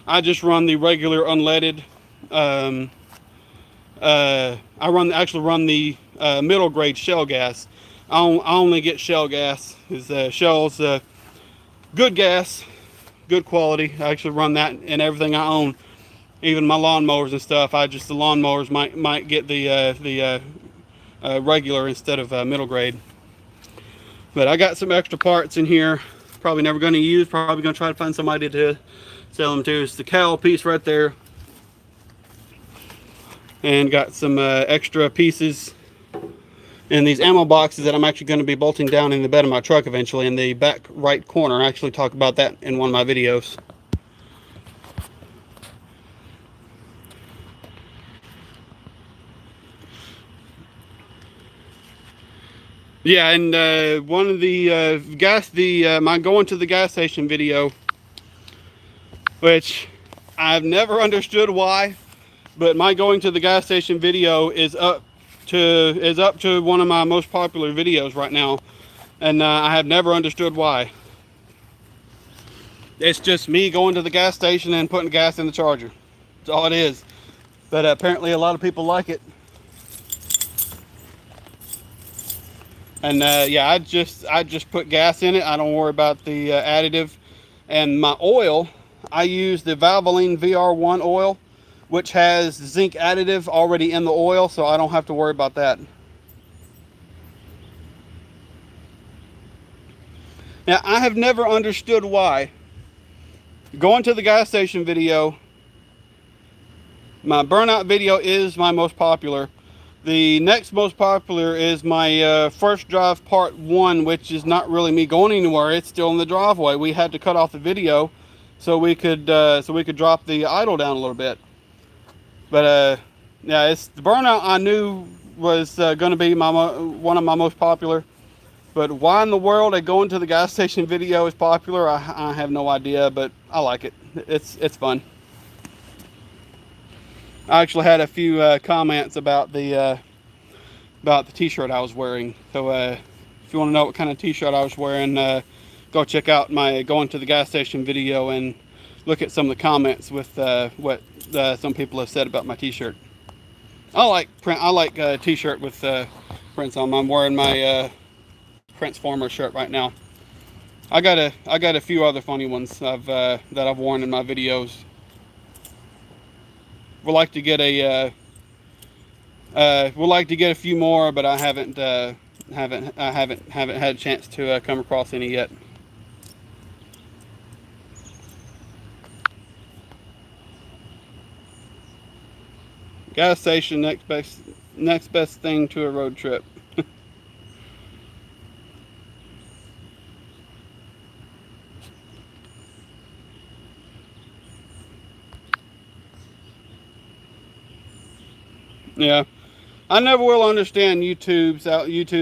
I just run the regular unleaded. I actually run the middle grade Shell gas. I only get Shell gas. Shell's good gas, good quality. I actually run that in everything I own, even my lawnmowers and stuff. The lawnmowers might get the regular instead of middle grade. But I got some extra parts in here. Probably never going to use. Probably going to try to find somebody to sell them to. It's the cowl piece right there. And got some extra pieces in these ammo boxes that I'm actually going to be bolting down in the bed of my truck eventually in the back right corner. I actually talk about that in one of my videos. Yeah, and one of the my going to the gas station video, which I've never understood why, but my going to the gas station video is up to one of my most popular videos right now, and I have never understood why. It's just me going to the gas station and putting gas in the Charger. That's all it is. But apparently a lot of people like it. And yeah, I just put gas in it. I don't worry about the additive. And my oil, I use the Valvoline VR1 oil, which has zinc additive already in the oil, so I don't have to worry about that. Now, I have never understood why going to the gas station video, my burnout video is my most popular. The next most popular is my first drive part 1, which is not really me going anywhere. It's still in the driveway. We had to cut off the video so we could drop the idle down a little bit. But yeah, it's the burnout I knew was going to be one of my most popular. But why in the world a going to the gas station video is popular, I have no idea. But I like it. It's fun. I actually had a few comments about the t-shirt I was wearing. So if you want to know what kind of t-shirt I was wearing, go check out my going to the gas station video and look at some of the comments with what some people have said about my t-shirt. I like a t-shirt with prints on. I'm wearing my Transformer shirt right now. I got a few other funny ones that I've worn in my videos. Would like to get a few more, but I haven't had a chance to come across any yet. Gas station, next best thing to a road trip. Yeah, I never will understand YouTube's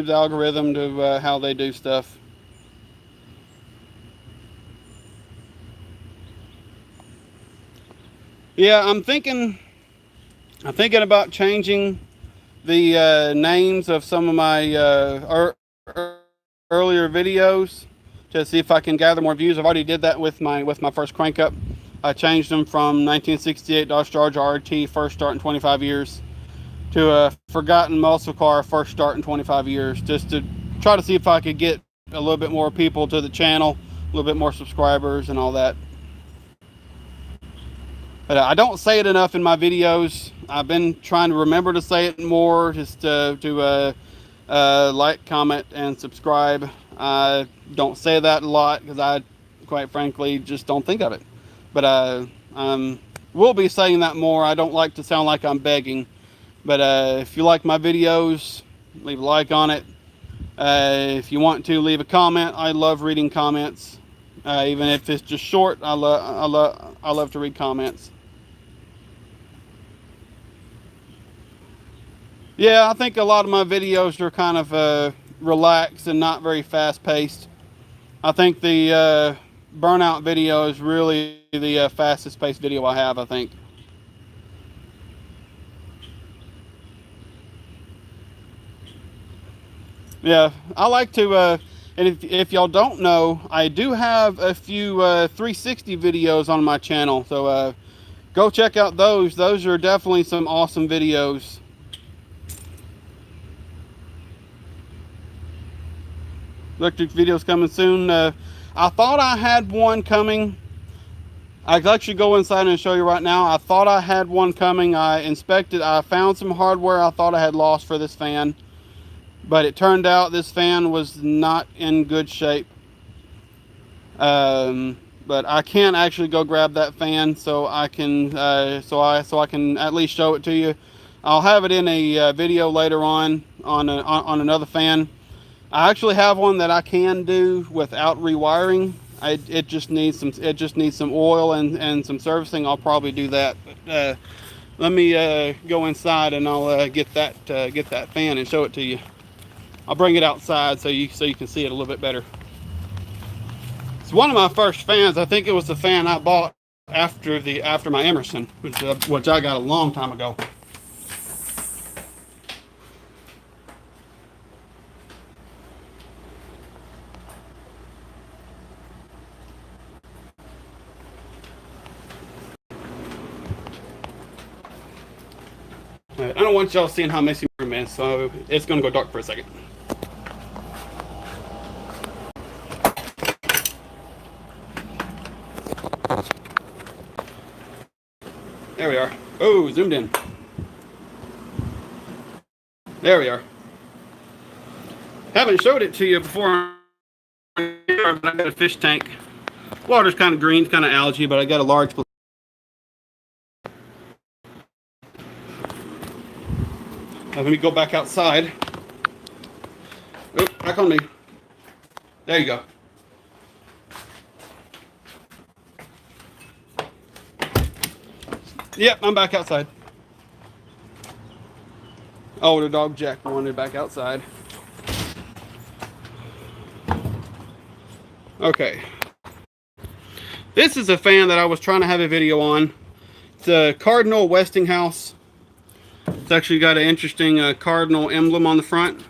algorithm to how they do stuff. Yeah, I'm thinking about changing the names of some of my earlier videos to see if I can gather more views. I've already did that with my first crank up. I changed them from 1968 Dodge Charger RT, first start in 25 years, to a forgotten muscle car, first start in 25 years, just to try to see if I could get a little bit more people to the channel, a little bit more subscribers and all that. But I don't say it enough in my videos. I've been trying to remember to say it more, just to like, comment, and subscribe. I don't say that a lot because I, quite frankly, just don't think of it. But will be saying that more. I don't like to sound like I'm begging. But if you like my videos, leave a like on it. If you want to, leave a comment. I love reading comments. Even if it's just short, I love to read comments. Yeah, I think a lot of my videos are kind of relaxed and not very fast-paced. I think the burnout video is really the fastest-paced video I have, I think. Yeah, I like to, and if y'all don't know, I do have a few 360 videos on my channel, so go check out those. Those are definitely some awesome videos. Electric videos coming soon. I thought I had one coming. I can actually go inside and show you right now. I thought I had one coming. I inspected, I found some hardware I thought I had lost for this fan. But it turned out this fan was not in good shape. But I can actually go grab that fan so I can so I can at least show it to you. I'll have it in a video later on another fan. I actually have one that I can do without rewiring. It just needs some oil and some servicing. I'll probably do that. But let me go inside and I'll get that fan and show it to you. I'll bring it outside so you can see it a little bit better. It's one of my first fans. I think it was the fan I bought after my Emerson, which I got a long time ago. I don't want y'all seeing how messy my room is, so it's gonna go dark for a second. There we are. Oh, zoomed in. There we are. Haven't showed it to you before, but I got a fish tank. Water's kind of green, kind of algae, but I got a large. Let me go back outside. Oh, back on me. There you go. Yep, I'm back outside. Oh, the dog Jack wanted back outside. Okay. This is a fan that I was trying to have a video on. It's a Cardinal Westinghouse. It's actually got an interesting cardinal emblem on the front.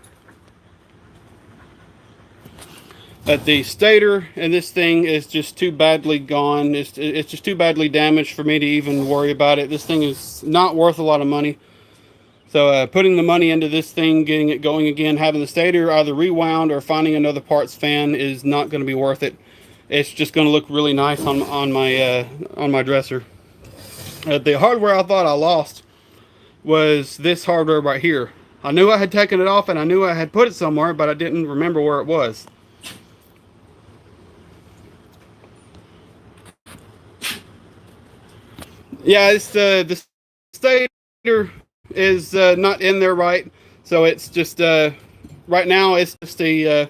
But the stator in this thing is just too badly gone. It's just too badly damaged for me to even worry about it. This thing is not worth a lot of money. So putting the money into this thing, getting it going again, having the stator either rewound or finding another parts fan is not going to be worth it. It's just going to look really nice on my dresser. The hardware I thought I lost was this hardware right here. I knew I had taken it off and I knew I had put it somewhere, but I didn't remember where it was. Yeah, it's the stator is not in there right, so it's just right now it's just a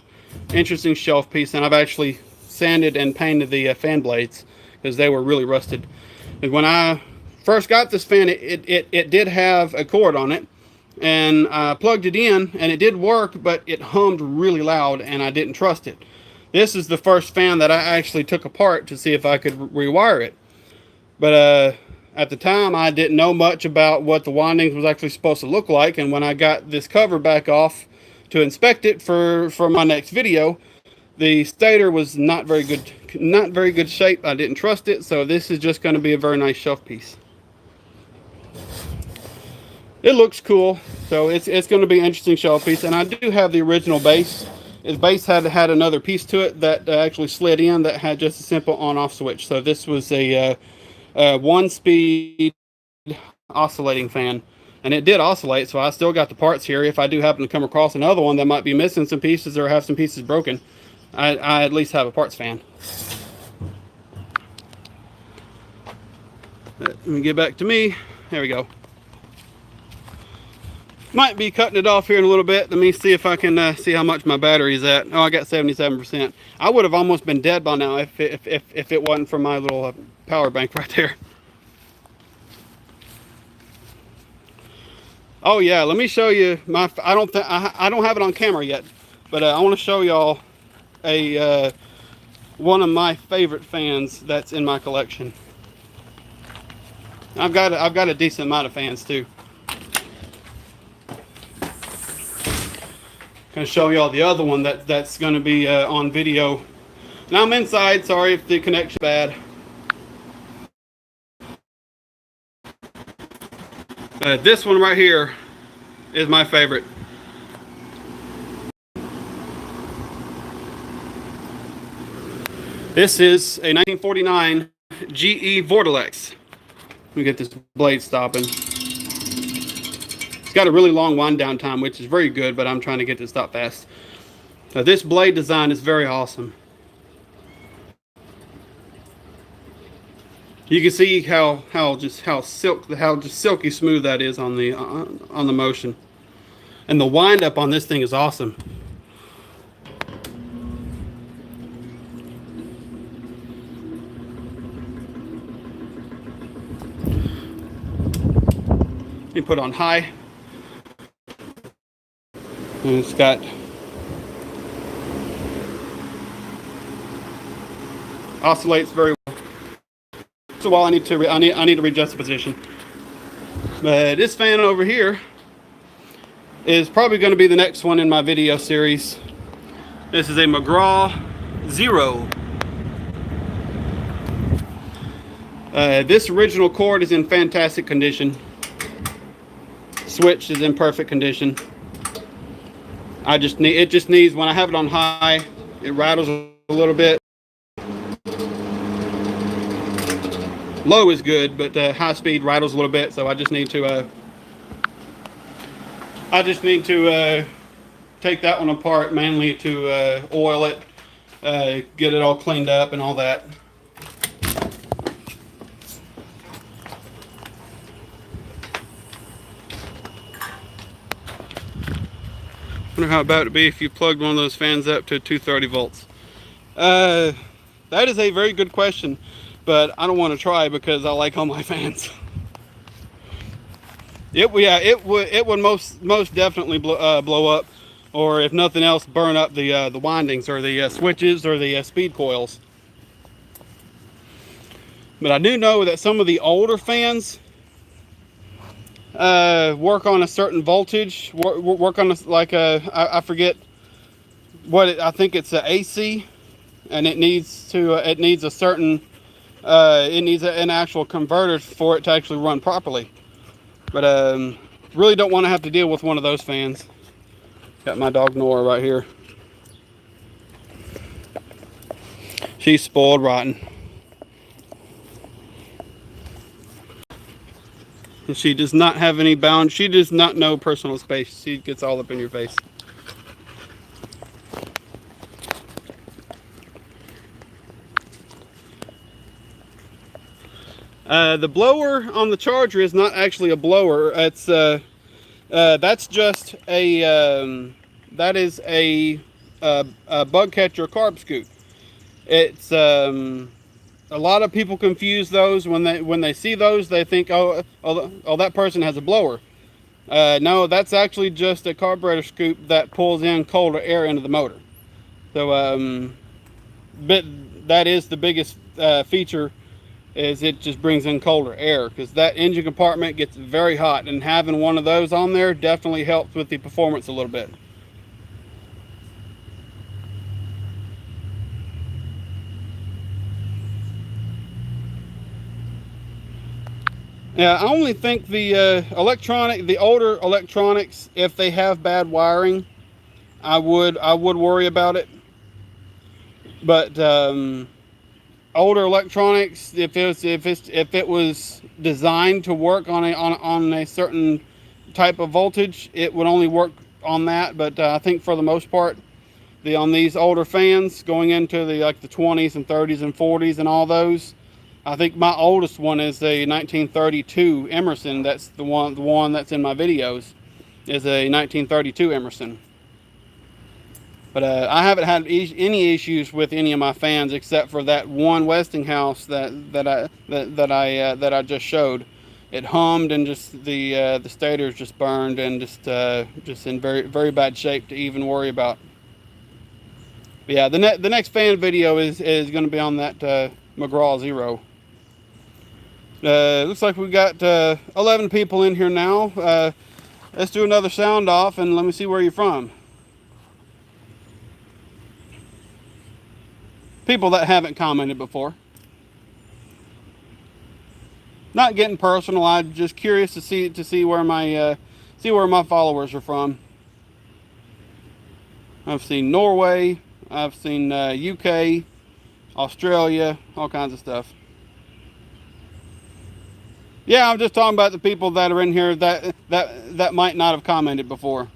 interesting shelf piece, and I've actually sanded and painted the fan blades because they were really rusted. And when I first got this fan, it did have a cord on it, and I plugged it in and it did work, but it hummed really loud and I didn't trust it. This is the first fan that I actually took apart to see if I could rewire it. But at the time I didn't know much about what the windings was actually supposed to look like, and when I got this cover back off to inspect it for my next video, the stator was not very good shape. I didn't trust it, so this is just going to be a very nice shelf piece. It looks cool, so it's going to be an interesting shelf piece. And I do have the original base. His base had another piece to it that actually slid in that had just a simple on-off switch. So this was a one speed oscillating fan, and it did oscillate, so I still got the parts here. If I do happen to come across another one that might be missing some pieces or have some pieces broken, I at least have a parts fan. Let me get back to me. There we go. Might be cutting it off here in a little bit. Let me see if I can see how much my battery's at. Oh, I got 77%. I would have almost been dead by now if it wasn't for my little power bank right there. Oh yeah, let me show you my. I don't have it on camera yet, but I want to show y'all a one of my favorite fans that's in my collection. I've got a decent amount of fans too. Gonna show y'all the other one that's gonna be on video. Now I'm inside. Sorry if the connection's bad. This one right here is my favorite. This is a 1949 GE Vortilex. Let me get this blade stopping. It's got a really long wind down time, which is very good, but I'm trying to get it to stop fast. This blade design is very awesome. You can see how silky smooth that is on the motion, and the wind up on this thing is awesome. You put on high, and it's got oscillates very well. So while I need to readjust the position. But this fan over here is probably going to be the next one in my video series. This is a McGraw Zero. This original cord is in fantastic condition. Switch is in perfect condition. It just needs, when I have it on high, it rattles a little bit. Low is good, but high speed rattles a little bit, so I just need to take that one apart, mainly to oil it, get it all cleaned up and all that. Wonder how about it be if you plugged one of those fans up to 230 volts. That is a very good question, but I don't want to try because I like all my fans. It would most definitely blow up, or if nothing else, burn up the windings or the switches or the speed coils. But I do know that some of the older fans work on a certain voltage, work on I forget what I think it's a AC, and it needs a certain it needs an actual converter for it to actually run properly. But really don't want to have to deal with one of those fans. Got my dog Nora right here. She's spoiled rotten. And she does not have any bounds. She does not know personal space. She gets all up in your face. The blower on the Charger is not actually a blower. It's that's just a that is a bug catcher carb scoot. It's a lot of people confuse those when they see those. They think, oh, that person has a blower. No, that's actually just a carburetor scoop that pulls in colder air into the motor. So, but that is the biggest feature, is it just brings in colder air, because that engine compartment gets very hot, and having one of those on there definitely helps with the performance a little bit. Yeah, I only think the older electronics, if they have bad wiring, I would worry about it. But older electronics, if it was designed to work on a certain type of voltage, it would only work on that. But I think for the most part, on these older fans going into the 20s and 30s and 40s and all those, I think my oldest one is a 1932 Emerson. That's the one that's in my videos, is a 1932 Emerson. But I haven't had any issues with any of my fans except for that one Westinghouse that I just showed. It hummed, and just the stators just burned, and just in very, very bad shape to even worry about. But yeah, the next fan video is going to be on that McGraw Zero. Looks like we got 11 people in here now. Let's do another sound off, and let me see where you're from. People that haven't commented before. Not getting personal. I'm just curious to see where my followers are from. I've seen Norway. I've seen UK, Australia, all kinds of stuff. Yeah, I'm just talking about the people that are in here that might not have commented before.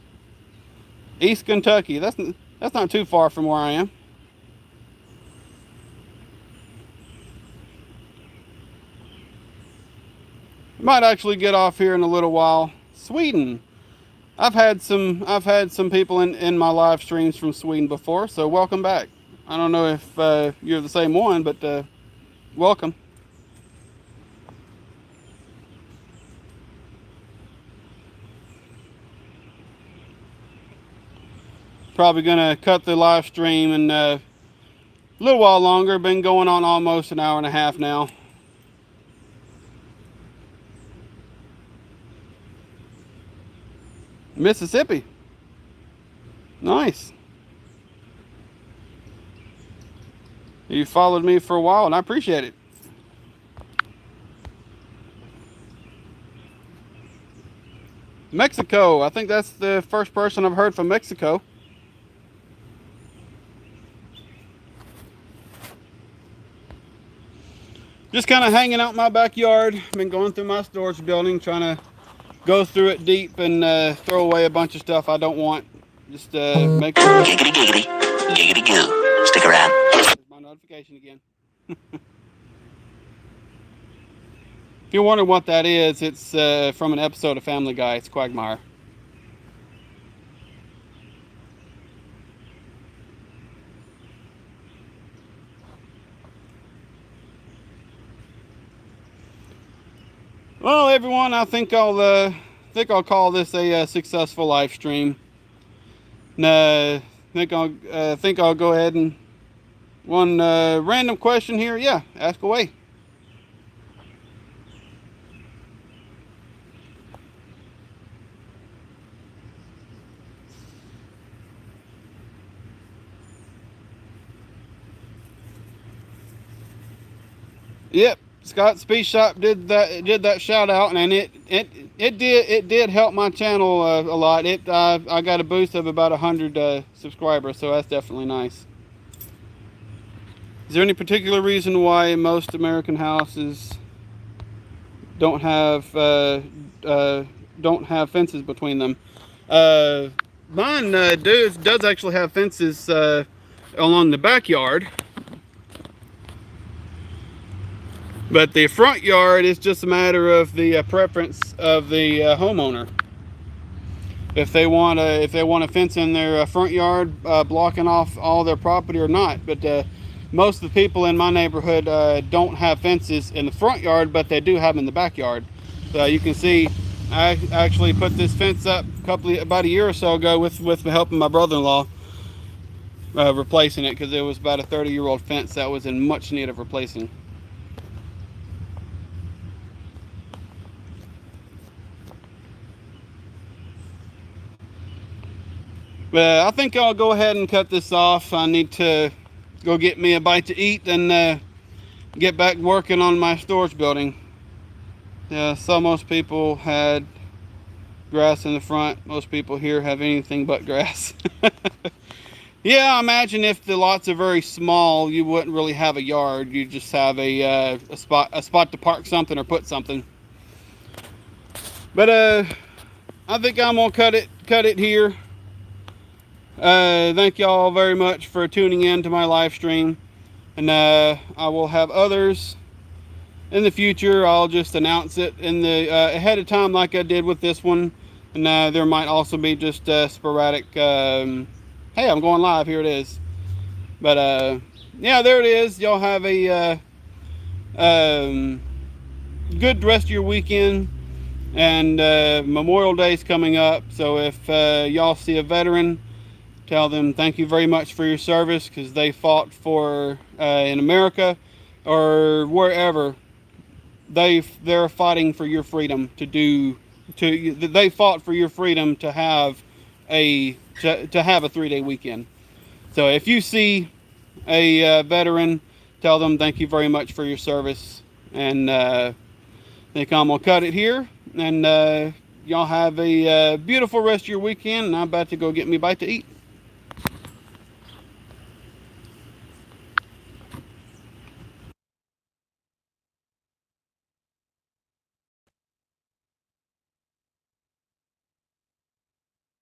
East Kentucky. That's not too far from where I am. Might actually get off here in a little while. Sweden. I've had some people in my live streams from Sweden before, so welcome back. I don't know if you're the same one, but welcome. Probably gonna cut the live stream in a little while longer. Been going on almost an hour and a half now. Mississippi. Nice. You followed me for a while, and I appreciate it. Mexico. I think that's the first person I've heard from Mexico. Just kind of hanging out in my backyard. Been going through my storage building, trying to go through it deep and throw away a bunch of stuff I don't want. Just make sure. Giggity giggity, giggity goo. Stick around. There's my notification again. If you're wondering what that is, it's from an episode of Family Guy. It's Quagmire. Well, everyone, I think I'll call this a successful live stream. I think I'll go ahead and one random question here. Yeah, ask away. Yep. Scott Speed Shop did that shout out, and it did help my channel a lot. I got a boost of about 100 subscribers, so that's definitely nice. Is there any particular reason why most American houses don't have fences between them? Mine does actually have fences along the backyard. But the front yard is just a matter of the preference of the homeowner. If they want a fence in their front yard blocking off all their property or not. But most of the people in my neighborhood don't have fences in the front yard, but they do have them in the backyard. So you can see I actually put this fence up about a year or so ago with the help of my brother-in-law, replacing it, because it was about a 30-year-old fence that was in much need of replacing. But I think I'll go ahead and cut this off. I need to go get me a bite to eat and get back working on my storage building. Yeah, so most people had grass in the front. Most people here have anything but grass. Yeah, I imagine if the lots are very small, you wouldn't really have a yard. You just have a spot to park something or put something. But I think I'm gonna cut it here. Thank y'all very much for tuning in to my live stream, and I will have others in the future. I'll just announce it in the ahead of time, like I did with this one, and there might also be just sporadic. Hey, I'm going live. Here it is. But yeah, there it is. Y'all have a good rest of your weekend. And Memorial Day's coming up, so if y'all see a veteran, tell them thank you very much for your service, because they fought for in America or wherever. They're fighting for your freedom they fought for your freedom to have a 3-day weekend. So if you see a veteran, tell them thank you very much for your service. And I think I'm gonna cut it here. And y'all have a beautiful rest of your weekend. And I'm about to go get me a bite to eat.